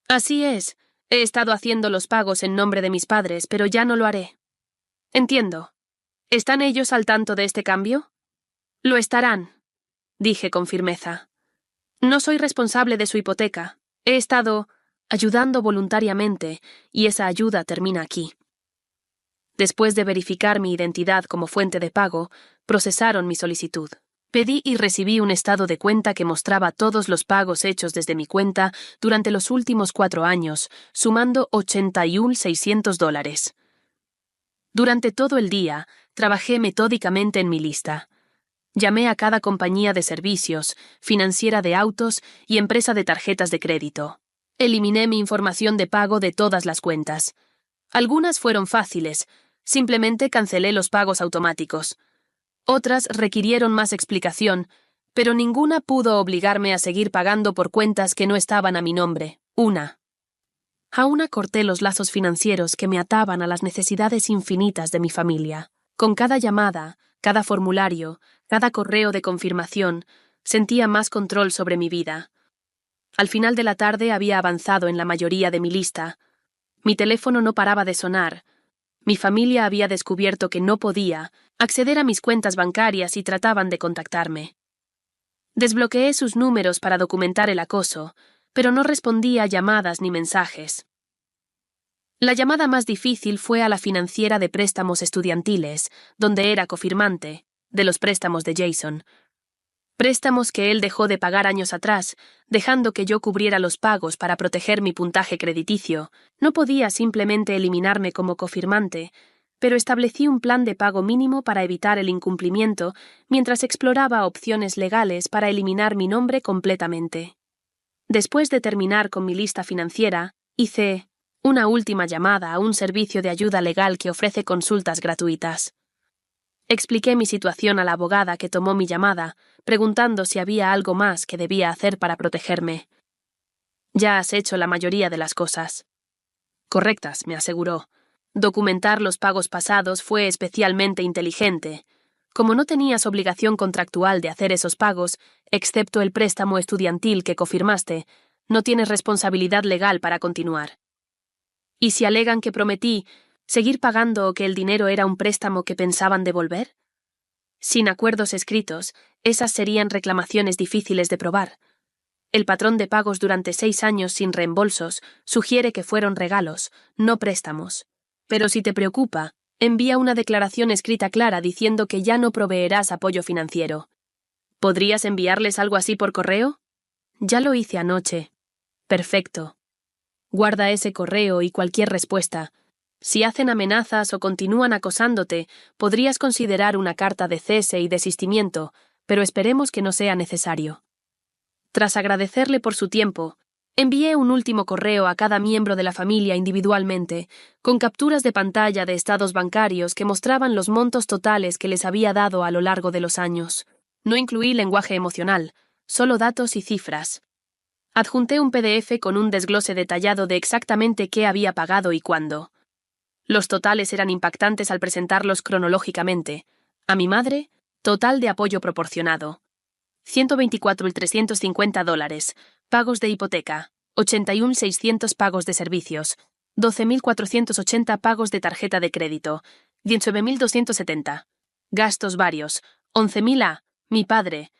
Así es. He estado haciendo los pagos en nombre de mis padres, pero ya no lo haré. Entiendo. ¿Están ellos al tanto de este cambio? Lo estarán, dije con firmeza. No soy responsable de su hipoteca. He estado ayudando voluntariamente, y esa ayuda termina aquí. Después de verificar mi identidad como fuente de pago, procesaron mi solicitud. Pedí y recibí un estado de cuenta que mostraba todos los pagos hechos desde mi cuenta durante los últimos 4 años, sumando $81,600. Durante todo el día, trabajé metódicamente en mi lista. Llamé a cada compañía de servicios, financiera de autos y empresa de tarjetas de crédito. Eliminé mi información de pago de todas las cuentas. Algunas fueron fáciles, simplemente cancelé los pagos automáticos. Otras requirieron más explicación, pero ninguna pudo obligarme a seguir pagando por cuentas que no estaban a mi nombre. Aún corté los lazos financieros que me ataban a las necesidades infinitas de mi familia. Con cada llamada, cada formulario, cada correo de confirmación, sentía más control sobre mi vida. Al final de la tarde había avanzado en la mayoría de mi lista. Mi teléfono no paraba de sonar. Mi familia había descubierto que no podía acceder a mis cuentas bancarias y trataban de contactarme. Desbloqueé sus números para documentar el acoso, pero no respondía a llamadas ni mensajes. La llamada más difícil fue a la financiera de préstamos estudiantiles, donde era cofirmante de los préstamos de Jason. Préstamos que él dejó de pagar años atrás, dejando que yo cubriera los pagos para proteger mi puntaje crediticio. No podía simplemente eliminarme como cofirmante, pero establecí un plan de pago mínimo para evitar el incumplimiento mientras exploraba opciones legales para eliminar mi nombre completamente. Después de terminar con mi lista financiera, hice una última llamada a un servicio de ayuda legal que ofrece consultas gratuitas. Expliqué mi situación a la abogada que tomó mi llamada, preguntando si había algo más que debía hacer para protegerme. Ya has hecho la mayoría de las cosas. Correctas, me aseguró. Documentar los pagos pasados fue especialmente inteligente. Como no tenías obligación contractual de hacer esos pagos, excepto el préstamo estudiantil que confirmaste, no tienes responsabilidad legal para continuar. ¿Y si alegan que prometí seguir pagando o que el dinero era un préstamo que pensaban devolver? Sin acuerdos escritos, esas serían reclamaciones difíciles de probar. El patrón de pagos durante 6 años sin reembolsos sugiere que fueron regalos, no préstamos. Pero si te preocupa, envía una declaración escrita clara diciendo que ya no proveerás apoyo financiero. ¿Podrías enviarles algo así por correo? Ya lo hice anoche. Perfecto. Guarda ese correo y cualquier respuesta. Si hacen amenazas o continúan acosándote, podrías considerar una carta de cese y desistimiento, pero esperemos que no sea necesario. Tras agradecerle por su tiempo, envié un último correo a cada miembro de la familia individualmente, con capturas de pantalla de estados bancarios que mostraban los montos totales que les había dado a lo largo de los años. No incluí lenguaje emocional, solo datos y cifras. Adjunté un PDF con un desglose detallado de exactamente qué había pagado y cuándo. Los totales eran impactantes al presentarlos cronológicamente. A mi madre, total de apoyo proporcionado. $124,350. Pagos de hipoteca. 81,600 pagos de servicios. 12,480 pagos de tarjeta de crédito. 19,270. Gastos varios. 11,000 a mi padre.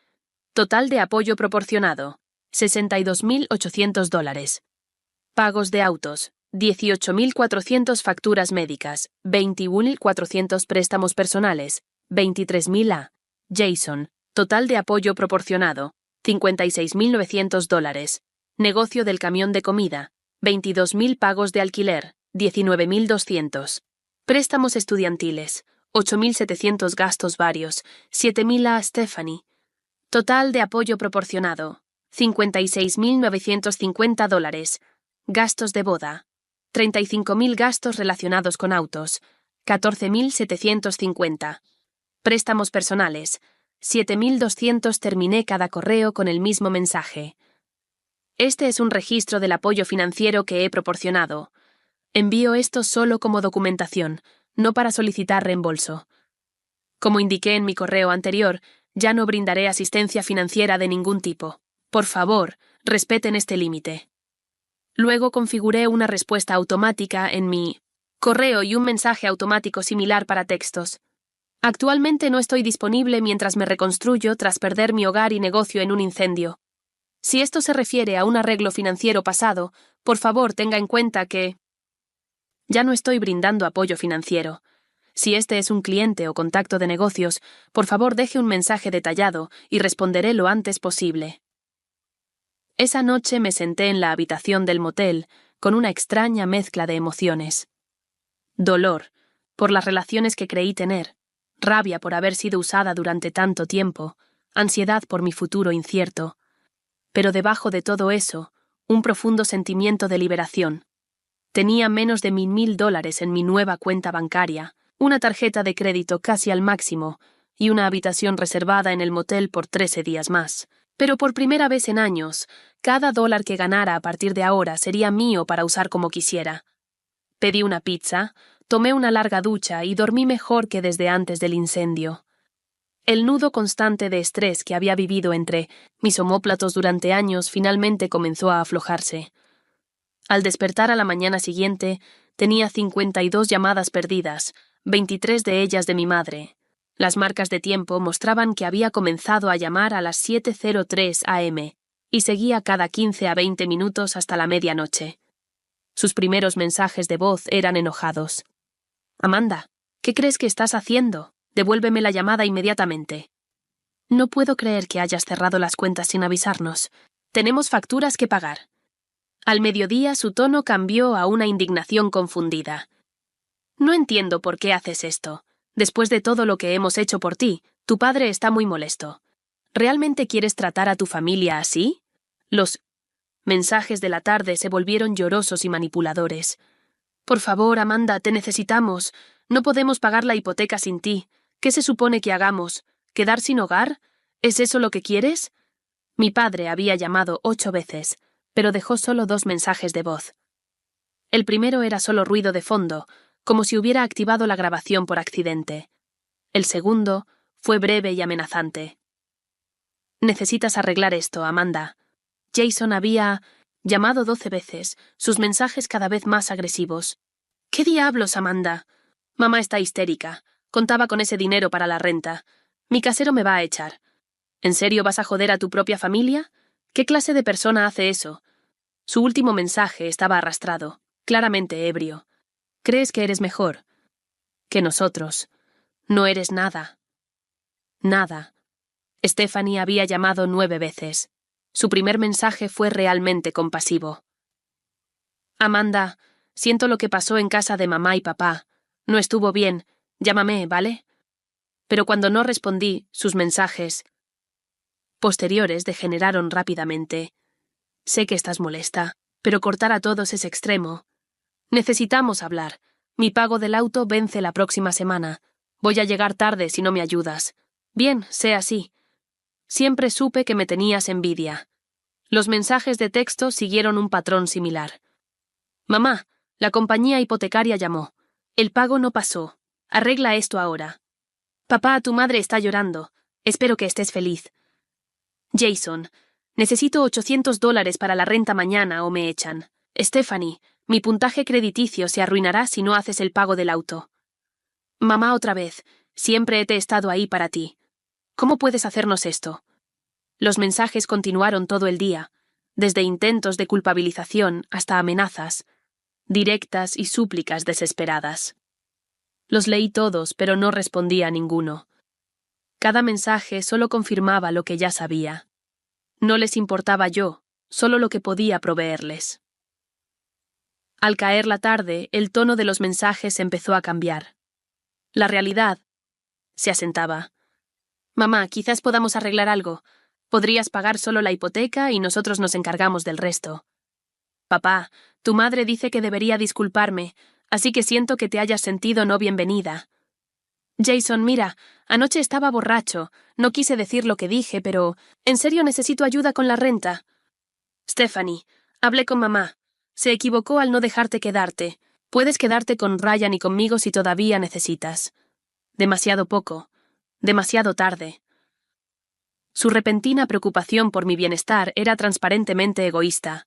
Total de apoyo proporcionado. $62,800. Pagos de autos. 18,400 facturas médicas, 21,400 préstamos personales, 23,000 a Jason, total de apoyo proporcionado, $56,900. Negocio del camión de comida, 22,000 pagos de alquiler, 19,200. Préstamos estudiantiles, 8,700 gastos varios, 7,000 a Stephanie. Total de apoyo proporcionado, $56,950. Gastos de boda. 35,000 gastos relacionados con autos, 14,750. Préstamos personales, 7,200. Terminé cada correo con el mismo mensaje. Este es un registro del apoyo financiero que he proporcionado. Envío esto solo como documentación, no para solicitar reembolso. Como indiqué en mi correo anterior, Ya no brindaré asistencia financiera de ningún tipo. Por favor, respeten este límite. Luego configuré una respuesta automática en mi correo y un mensaje automático similar para textos. Actualmente no estoy disponible mientras me reconstruyo tras perder mi hogar y negocio en un incendio. Si esto se refiere a un arreglo financiero pasado, por favor tenga en cuenta que ya no estoy brindando apoyo financiero. Si este es un cliente o contacto de negocios, por favor deje un mensaje detallado y responderé lo antes posible. Esa noche me senté en la habitación del motel con una extraña mezcla de emociones. Dolor, por las relaciones que creí tener, rabia por haber sido usada durante tanto tiempo, ansiedad por mi futuro incierto. Pero debajo de todo eso, un profundo sentimiento de liberación. Tenía menos de $1,000 en mi nueva cuenta bancaria, una tarjeta de crédito casi al máximo y una habitación reservada en el motel por 13 días más. Pero por primera vez en años, cada dólar que ganara a partir de ahora sería mío para usar como quisiera. Pedí una pizza, tomé una larga ducha y dormí mejor que desde antes del incendio. El nudo constante de estrés que había vivido entre mis omóplatos durante años finalmente comenzó a aflojarse. Al despertar a la mañana siguiente, tenía 52 llamadas perdidas, 23 de ellas de mi madre. Las marcas de tiempo mostraban que había comenzado a llamar a las 7:03 am y seguía cada 15 a 20 minutos hasta la medianoche. Sus primeros mensajes de voz eran enojados. «Amanda, ¿qué crees que estás haciendo? Devuélveme la llamada inmediatamente». «No puedo creer que hayas cerrado las cuentas sin avisarnos. Tenemos facturas que pagar». Al mediodía su tono cambió a una indignación confundida. «No entiendo por qué haces esto. Después de todo lo que hemos hecho por ti, tu padre está muy molesto. ¿Realmente quieres tratar a tu familia así?» Los mensajes de la tarde se volvieron llorosos y manipuladores. «Por favor, Amanda, te necesitamos. No podemos pagar la hipoteca sin ti. ¿Qué se supone que hagamos? ¿Quedar sin hogar? ¿Es eso lo que quieres?» Mi padre había llamado 8 veces, pero dejó solo 2 mensajes de voz. El primero era solo ruido de fondo, como si hubiera activado la grabación por accidente. El segundo fue breve y amenazante. «Necesitas arreglar esto, Amanda». Jason había llamado 12 veces, sus mensajes cada vez más agresivos. «¿Qué diablos, Amanda? Mamá está histérica. Contaba con ese dinero para la renta. Mi casero me va a echar. ¿En serio vas a joder a tu propia familia? ¿Qué clase de persona hace eso?» Su último mensaje estaba arrastrado, claramente ebrio. «¿Crees que eres mejor que nosotros? No eres nada». Nada. Stephanie había llamado 9 veces. Su primer mensaje fue realmente compasivo. «Amanda, siento lo que pasó en casa de mamá y papá. No estuvo bien. Llámame, ¿vale?» Pero cuando no respondí, sus mensajes posteriores degeneraron rápidamente. «Sé que estás molesta, pero cortar a todos es extremo. Necesitamos hablar. Mi pago del auto vence la próxima semana. Voy a llegar tarde si no me ayudas. Bien, sé así. Siempre supe que me tenías envidia». Los mensajes de texto siguieron un patrón similar. «Mamá, la compañía hipotecaria llamó. El pago no pasó. Arregla esto ahora. Papá, tu madre está llorando. Espero que estés feliz. Jason, necesito $800 para la renta mañana o me echan. Stephanie, mi puntaje crediticio se arruinará si no haces el pago del auto. Mamá, otra vez. Siempre he estado ahí para ti. ¿Cómo puedes hacernos esto?» Los mensajes continuaron todo el día, desde intentos de culpabilización hasta amenazas, directas y súplicas desesperadas. Los leí todos, pero no respondí a ninguno. Cada mensaje solo confirmaba lo que ya sabía. No les importaba yo, solo lo que podía proveerles. Al caer la tarde, el tono de los mensajes empezó a cambiar. La realidad se asentaba. «Mamá, quizás podamos arreglar algo. Podrías pagar solo la hipoteca y nosotros nos encargamos del resto. Papá, tu madre dice que debería disculparme, así que siento que te hayas sentido no bienvenida. Jason, mira, anoche estaba borracho. No quise decir lo que dije, pero en serio necesito ayuda con la renta. Stephanie, hablé con mamá. Se equivocó al no dejarte quedarte. Puedes quedarte con Ryan y conmigo si todavía necesitas. Demasiado poco. Demasiado tarde. Su repentina preocupación por mi bienestar era transparentemente egoísta.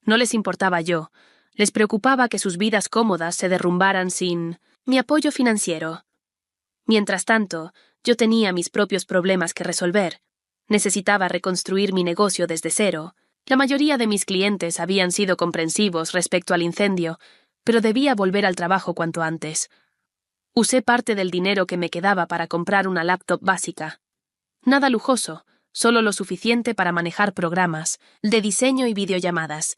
No les importaba yo, les preocupaba que sus vidas cómodas se derrumbaran sin mi apoyo financiero. Mientras tanto, yo tenía mis propios problemas que resolver. Necesitaba reconstruir mi negocio desde cero. La mayoría de mis clientes habían sido comprensivos respecto al incendio, pero debía volver al trabajo cuanto antes. Usé parte del dinero que me quedaba para comprar una laptop básica. Nada lujoso, solo lo suficiente para manejar programas de diseño y videollamadas.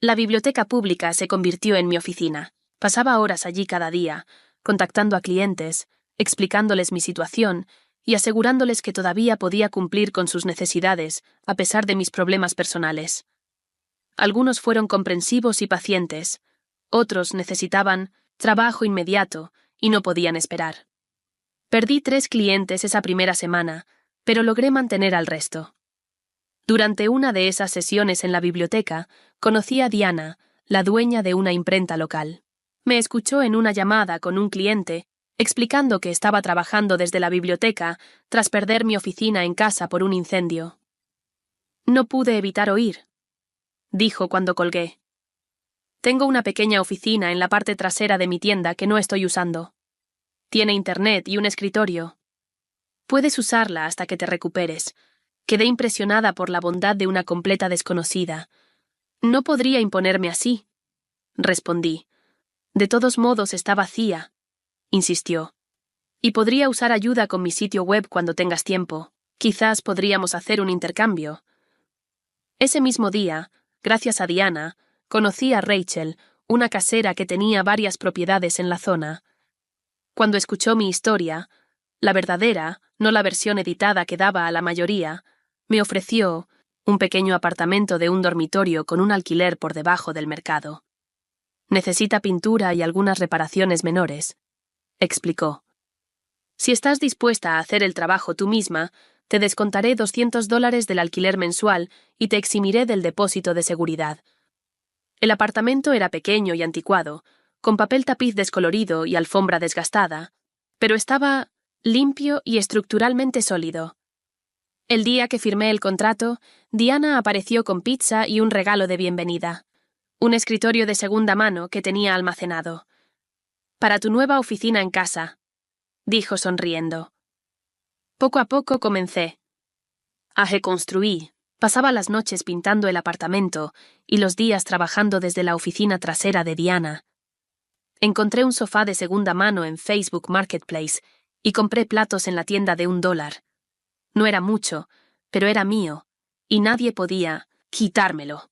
La biblioteca pública se convirtió en mi oficina. Pasaba horas allí cada día, contactando a clientes, explicándoles mi situación y asegurándoles que todavía podía cumplir con sus necesidades, a pesar de mis problemas personales. Algunos fueron comprensivos y pacientes, otros necesitaban trabajo inmediato y no podían esperar. Perdí 3 clientes esa primera semana, pero logré mantener al resto. Durante una de esas sesiones en la biblioteca, conocí a Diana, la dueña de una imprenta local. Me escuchó en una llamada con un cliente, explicando que estaba trabajando desde la biblioteca tras perder mi oficina en casa por un incendio. No pude evitar oír, dijo cuando colgué. Tengo una pequeña oficina en la parte trasera de mi tienda que no estoy usando. Tiene internet y un escritorio. Puedes usarla hasta que te recuperes. Quedé impresionada por la bondad de una completa desconocida. No podría imponerme así, respondí. De todos modos está vacía, insistió. Y podría usar ayuda con mi sitio web cuando tengas tiempo. Quizás podríamos hacer un intercambio. Ese mismo día, gracias a Diana, conocí a Rachel, una casera que tenía varias propiedades en la zona. Cuando escuchó mi historia, la verdadera, no la versión editada que daba a la mayoría, me ofreció un pequeño apartamento de un dormitorio con un alquiler por debajo del mercado. Necesita pintura y algunas reparaciones menores, explicó. Si estás dispuesta a hacer el trabajo tú misma, te descontaré $200 del alquiler mensual y te eximiré del depósito de seguridad. El apartamento era pequeño y anticuado, con papel tapiz descolorido y alfombra desgastada, pero estaba limpio y estructuralmente sólido. El día que firmé el contrato, Diana apareció con pizza y un regalo de bienvenida. Un escritorio de segunda mano que tenía almacenado. Para tu nueva oficina en casa, dijo sonriendo. Poco a poco comencé a reconstruir. Pasaba las noches pintando el apartamento y los días trabajando desde la oficina trasera de Diana. Encontré un sofá de segunda mano en Facebook Marketplace y compré platos en la tienda de $1. No era mucho, pero era mío, y nadie podía quitármelo.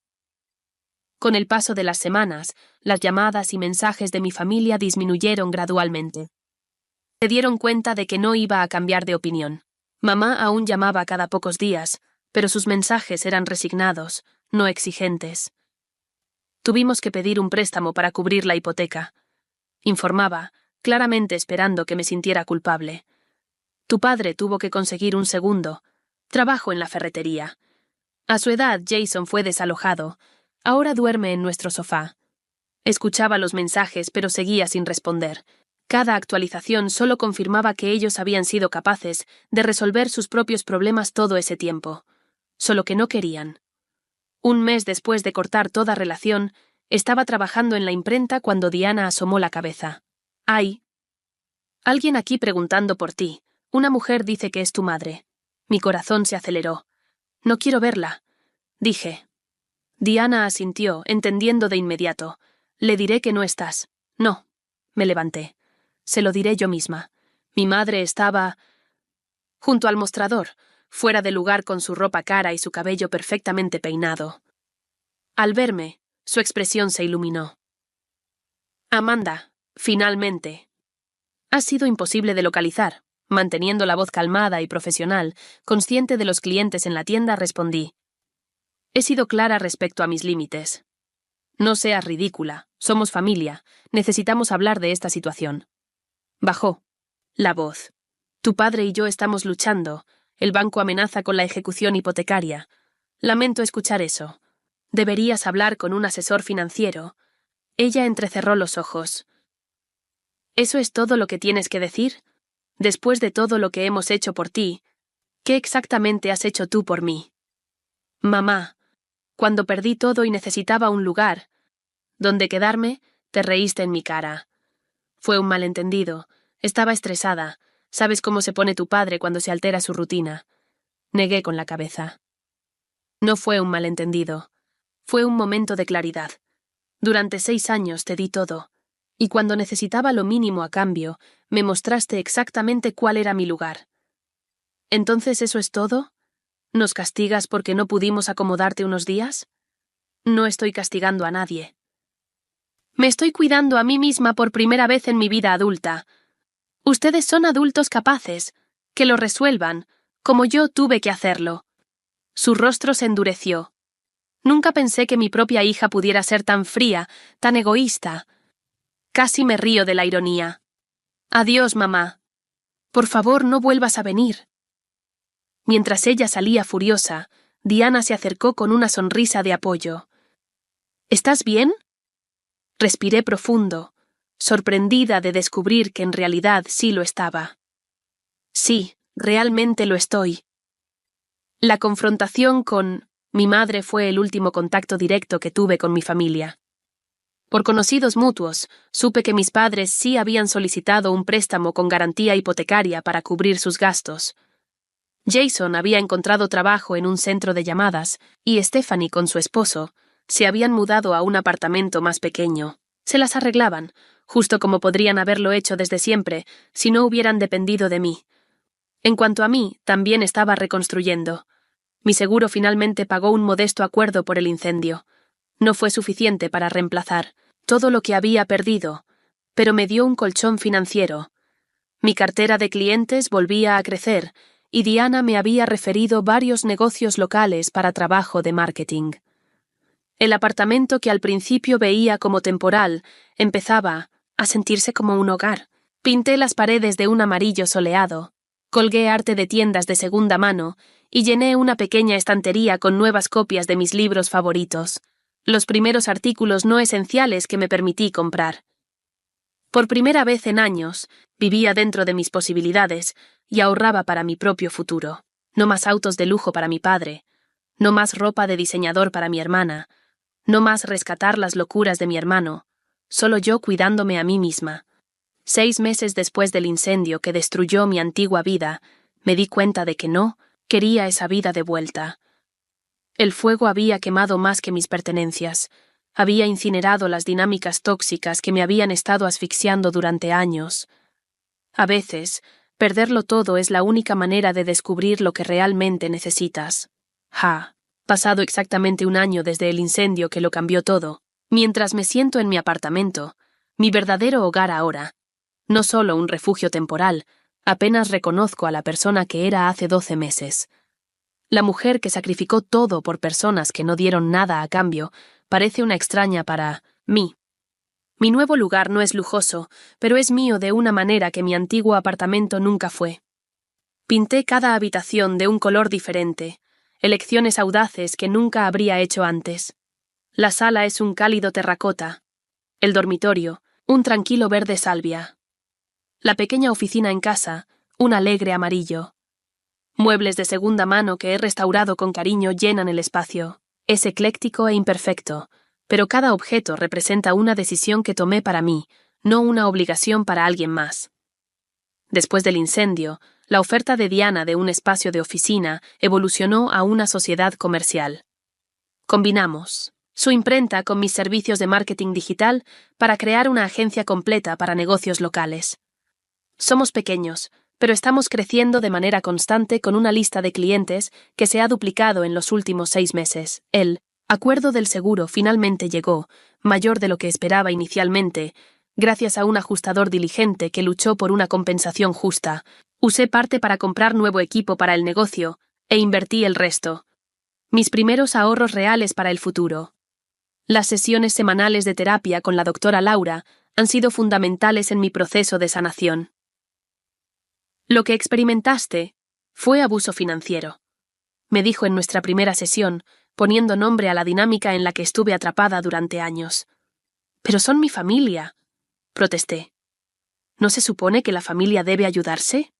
Con el paso de las semanas, las llamadas y mensajes de mi familia disminuyeron gradualmente. Se dieron cuenta de que no iba a cambiar de opinión. Mamá aún llamaba cada pocos días, pero sus mensajes eran resignados, no exigentes. Tuvimos que pedir un préstamo para cubrir la hipoteca. Informaba, claramente esperando que me sintiera culpable. Tu padre tuvo que conseguir un segundo trabajo en la ferretería. A su edad, Jason fue desalojado. Ahora duerme en nuestro sofá. Escuchaba los mensajes, pero seguía sin responder. Cada actualización solo confirmaba que ellos habían sido capaces de resolver sus propios problemas todo ese tiempo. Solo que no querían. Un mes después de cortar toda relación, estaba trabajando en la imprenta cuando Diana asomó la cabeza. «Hay alguien aquí preguntando por ti. Una mujer dice que es tu madre». Mi corazón se aceleró. «No quiero verla», dije. Diana asintió, entendiendo de inmediato. «Le diré que no estás». «No». Me levanté. «Se lo diré yo misma». Mi madre estaba junto al mostrador, fuera de lugar con su ropa cara y su cabello perfectamente peinado. Al verme, su expresión se iluminó. «Amanda, finalmente». Ha sido imposible de localizar. Manteniendo la voz calmada y profesional, consciente de los clientes en la tienda, respondí. He sido clara respecto a mis límites. No seas ridícula. Somos familia. Necesitamos hablar de esta situación. Bajó la voz. Tu padre y yo estamos luchando. El banco amenaza con la ejecución hipotecaria. Lamento escuchar eso. Deberías hablar con un asesor financiero. Ella entrecerró los ojos. ¿Eso es todo lo que tienes que decir? Después de todo lo que hemos hecho por ti, ¿Qué exactamente has hecho tú por mí? Mamá, cuando perdí todo y necesitaba un lugar donde quedarme, te reíste en mi cara. Fue un malentendido. Estaba estresada. Sabes cómo se pone tu padre cuando se altera su rutina. Negué con la cabeza. No fue un malentendido. Fue un momento de claridad. Durante 6 años te di todo. Y cuando necesitaba lo mínimo a cambio, me mostraste exactamente cuál era mi lugar. ¿Entonces eso es todo? ¿Nos castigas porque no pudimos acomodarte unos días? No estoy castigando a nadie. Me estoy cuidando a mí misma por primera vez en mi vida adulta. Ustedes son adultos capaces, que lo resuelvan, como yo tuve que hacerlo. Su rostro se endureció. Nunca pensé que mi propia hija pudiera ser tan fría, tan egoísta. Casi me río de la ironía. Adiós, mamá. Por favor, no vuelvas a venir. Mientras ella salía furiosa, Diana se acercó con una sonrisa de apoyo. ¿Estás bien? Respiré profundo, sorprendida de descubrir que en realidad sí lo estaba. Sí, realmente lo estoy. La confrontación con mi madre fue el último contacto directo que tuve con mi familia. Por conocidos mutuos, supe que mis padres sí habían solicitado un préstamo con garantía hipotecaria para cubrir sus gastos. Jason había encontrado trabajo en un centro de llamadas y Stephanie con su esposo se habían mudado a un apartamento más pequeño. Se las arreglaban, justo como podrían haberlo hecho desde siempre si no hubieran dependido de mí. En cuanto a mí, también estaba reconstruyendo. Mi seguro finalmente pagó un modesto acuerdo por el incendio. No fue suficiente para reemplazar todo lo que había perdido, pero me dio un colchón financiero. Mi cartera de clientes volvía a crecer y Diana me había referido varios negocios locales para trabajo de marketing. El apartamento que al principio veía como temporal empezaba a sentirse como un hogar. Pinté las paredes de un amarillo soleado, colgué arte de tiendas de segunda mano y llené una pequeña estantería con nuevas copias de mis libros favoritos, los primeros artículos no esenciales que me permití comprar. Por primera vez en años, vivía dentro de mis posibilidades y ahorraba para mi propio futuro. No más autos de lujo para mi padre, no más ropa de diseñador para mi hermana, no más rescatar las locuras de mi hermano, solo yo cuidándome a mí misma. 6 meses después del incendio que destruyó mi antigua vida, me di cuenta de que no quería esa vida de vuelta. El fuego había quemado más que mis pertenencias. Había incinerado las dinámicas tóxicas que me habían estado asfixiando durante años. A veces, perderlo todo es la única manera de descubrir lo que realmente necesitas. Pasado exactamente 1 año desde el incendio que lo cambió todo, mientras me siento en mi apartamento, mi verdadero hogar ahora, no solo un refugio temporal, apenas reconozco a la persona que era hace 12 meses. La mujer que sacrificó todo por personas que no dieron nada a cambio parece una extraña para mí. Mi nuevo lugar no es lujoso, pero es mío de una manera que mi antiguo apartamento nunca fue. Pinté cada habitación de un color diferente, elecciones audaces que nunca habría hecho antes. La sala es un cálido terracota. El dormitorio, un tranquilo verde salvia. La pequeña oficina en casa, un alegre amarillo. Muebles de segunda mano que he restaurado con cariño llenan el espacio. Es ecléctico e imperfecto, pero cada objeto representa una decisión que tomé para mí, no una obligación para alguien más. Después del incendio, la oferta de Diana de un espacio de oficina evolucionó a una sociedad comercial. Combinamos su imprenta con mis servicios de marketing digital para crear una agencia completa para negocios locales. Somos pequeños, pero estamos creciendo de manera constante con una lista de clientes que se ha duplicado en los últimos 6 meses. El acuerdo del seguro finalmente llegó, mayor de lo que esperaba inicialmente, gracias a un ajustador diligente que luchó por una compensación justa. Usé parte para comprar nuevo equipo para el negocio e invertí el resto. Mis primeros ahorros reales para el futuro. Las sesiones semanales de terapia con la doctora Laura han sido fundamentales en mi proceso de sanación. Lo que experimentaste fue abuso financiero, me dijo en nuestra primera sesión, poniendo nombre a la dinámica en la que estuve atrapada durante años. Pero son mi familia, protesté. ¿No se supone que la familia debe ayudarse?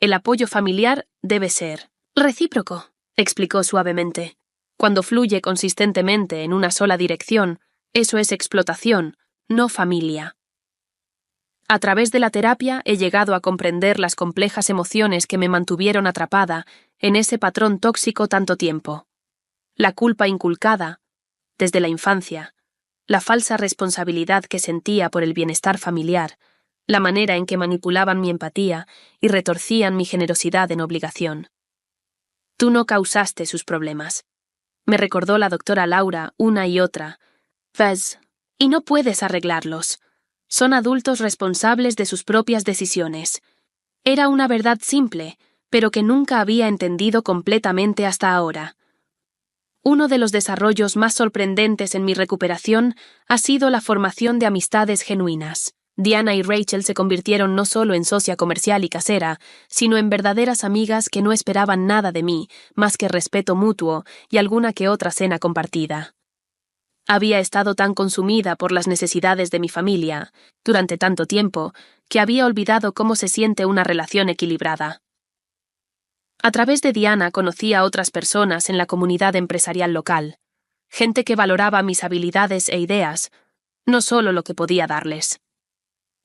El apoyo familiar debe ser recíproco, explicó suavemente. Cuando fluye consistentemente en una sola dirección, eso es explotación, no familia. A través de la terapia he llegado a comprender las complejas emociones que me mantuvieron atrapada en ese patrón tóxico tanto tiempo. La culpa inculcada, desde la infancia, la falsa responsabilidad que sentía por el bienestar familiar, la manera en que manipulaban mi empatía y retorcían mi generosidad en obligación. Tú no causaste sus problemas, me recordó la doctora Laura una y otra. ¿Ves? Y no puedes arreglarlos. Son adultos responsables de sus propias decisiones. Era una verdad simple, pero que nunca había entendido completamente hasta ahora. Uno de los desarrollos más sorprendentes en mi recuperación ha sido la formación de amistades genuinas. Diana y Rachel se convirtieron no solo en socia comercial y casera, sino en verdaderas amigas que no esperaban nada de mí, más que respeto mutuo y alguna que otra cena compartida. Había estado tan consumida por las necesidades de mi familia, durante tanto tiempo, que había olvidado cómo se siente una relación equilibrada. A través de Diana conocí a otras personas en la comunidad empresarial local, gente que valoraba mis habilidades e ideas, no solo lo que podía darles.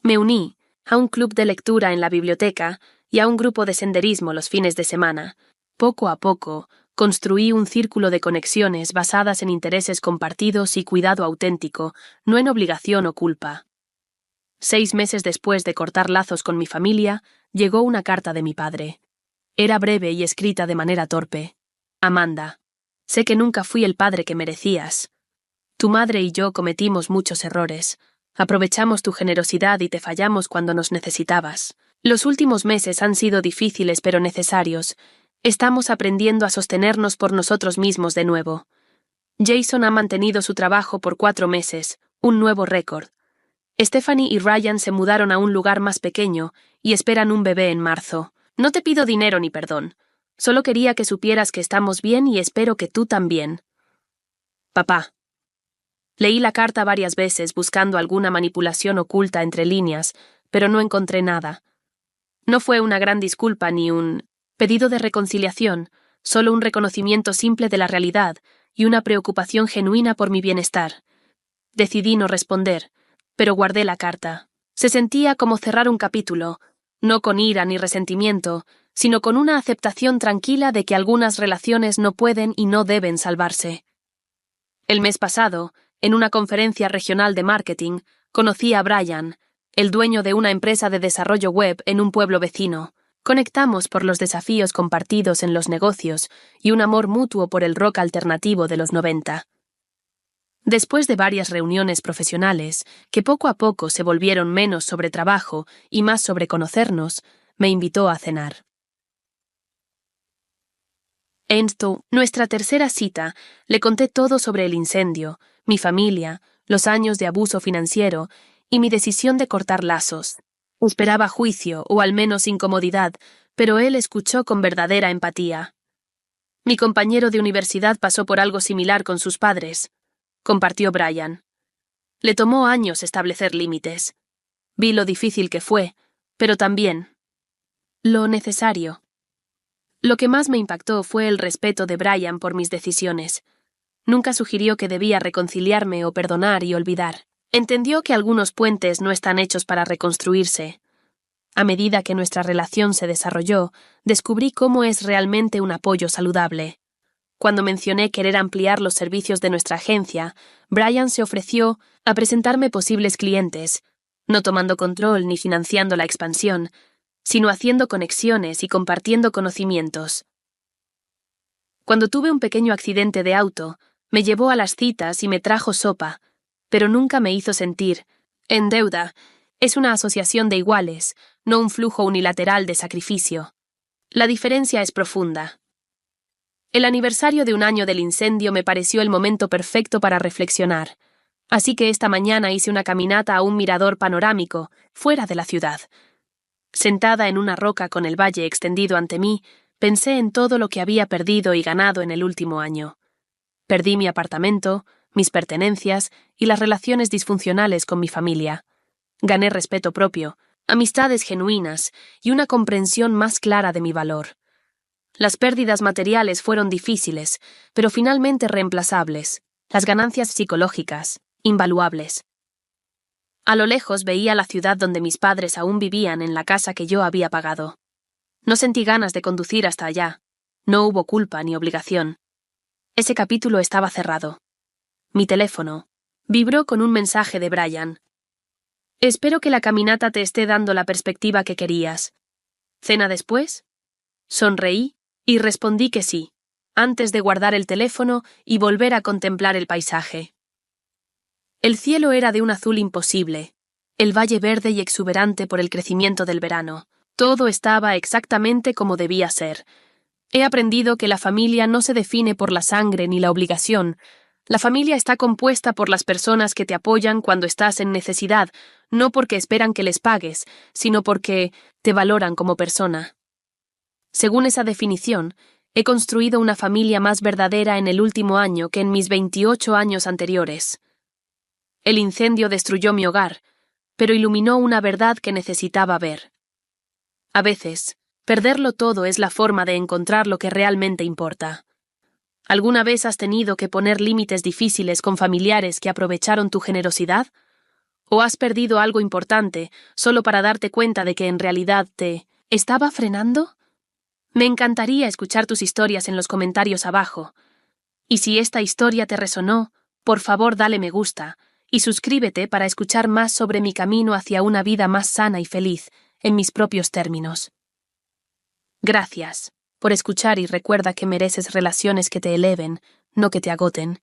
Me uní a un club de lectura en la biblioteca y a un grupo de senderismo los fines de semana. Poco a poco, construí un círculo de conexiones basadas en intereses compartidos y cuidado auténtico, no en obligación o culpa. 6 meses después de cortar lazos con mi familia, llegó una carta de mi padre. Era breve y escrita de manera torpe. Amanda, sé que nunca fui el padre que merecías. Tu madre y yo cometimos muchos errores. Aprovechamos tu generosidad y te fallamos cuando nos necesitabas. Los últimos meses han sido difíciles pero necesarios. Estamos aprendiendo a sostenernos por nosotros mismos de nuevo. Jason ha mantenido su trabajo por 4 meses, un nuevo récord. Stephanie y Ryan se mudaron a un lugar más pequeño y esperan un bebé en marzo. No te pido dinero ni perdón. Solo quería que supieras que estamos bien y espero que tú también. Papá. Leí la carta varias veces buscando alguna manipulación oculta entre líneas, pero no encontré nada. No fue una gran disculpa ni un pedido de reconciliación, solo un reconocimiento simple de la realidad y una preocupación genuina por mi bienestar. Decidí no responder, pero guardé la carta. Se sentía como cerrar un capítulo, no con ira ni resentimiento, sino con una aceptación tranquila de que algunas relaciones no pueden y no deben salvarse. El mes pasado, en una conferencia regional de marketing, conocí a Brian, el dueño de una empresa de desarrollo web en un pueblo vecino. Conectamos por los desafíos compartidos en los negocios y un amor mutuo por el rock alternativo de los 90. Después de varias reuniones profesionales, que poco a poco se volvieron menos sobre trabajo y más sobre conocernos, me invitó a cenar. En nuestra tercera cita, le conté todo sobre el incendio, mi familia, los años de abuso financiero y mi decisión de cortar lazos. Esperaba juicio o al menos incomodidad, pero él escuchó con verdadera empatía. Mi compañero de universidad pasó por algo similar con sus padres, compartió Brian. Le tomó años establecer límites. Vi lo difícil que fue, pero también lo necesario. Lo que más me impactó fue el respeto de Brian por mis decisiones. Nunca sugirió que debía reconciliarme o perdonar y olvidar. Entendió que algunos puentes no están hechos para reconstruirse. A medida que nuestra relación se desarrolló, descubrí cómo es realmente un apoyo saludable. Cuando mencioné querer ampliar los servicios de nuestra agencia, Brian se ofreció a presentarme posibles clientes, no tomando control ni financiando la expansión, sino haciendo conexiones y compartiendo conocimientos. Cuando tuve un pequeño accidente de auto, me llevó a las citas y me trajo sopa, pero nunca me hizo sentir en deuda. Es una asociación de iguales, no un flujo unilateral de sacrificio. La diferencia es profunda. El aniversario de 1 año del incendio me pareció el momento perfecto para reflexionar, así que esta mañana hice una caminata a un mirador panorámico, fuera de la ciudad. Sentada en una roca con el valle extendido ante mí, pensé en todo lo que había perdido y ganado en el último año. Perdí mi apartamento, mis pertenencias y las relaciones disfuncionales con mi familia. Gané respeto propio, amistades genuinas y una comprensión más clara de mi valor. Las pérdidas materiales fueron difíciles, pero finalmente reemplazables. Las ganancias psicológicas, invaluables. A lo lejos veía la ciudad donde mis padres aún vivían en la casa que yo había pagado. No sentí ganas de conducir hasta allá. No hubo culpa ni obligación. Ese capítulo estaba cerrado. Mi teléfono vibró con un mensaje de Brian. Espero que la caminata te esté dando la perspectiva que querías. ¿Cena después? Sonreí y respondí que sí, antes de guardar el teléfono y volver a contemplar el paisaje. El cielo era de un azul imposible, el valle verde y exuberante por el crecimiento del verano. Todo estaba exactamente como debía ser. He aprendido que la familia no se define por la sangre ni la obligación. La familia está compuesta por las personas que te apoyan cuando estás en necesidad, no porque esperan que les pagues, sino porque te valoran como persona. Según esa definición, he construido una familia más verdadera en el último año que en mis 28 años anteriores. El incendio destruyó mi hogar, pero iluminó una verdad que necesitaba ver. A veces, perderlo todo es la forma de encontrar lo que realmente importa. ¿Alguna vez has tenido que poner límites difíciles con familiares que aprovecharon tu generosidad? ¿O has perdido algo importante solo para darte cuenta de que en realidad te estaba frenando? Me encantaría escuchar tus historias en los comentarios abajo. Y si esta historia te resonó, por favor dale me gusta y suscríbete para escuchar más sobre mi camino hacia una vida más sana y feliz, en mis propios términos. Gracias por escuchar y recuerda que mereces relaciones que te eleven, no que te agoten.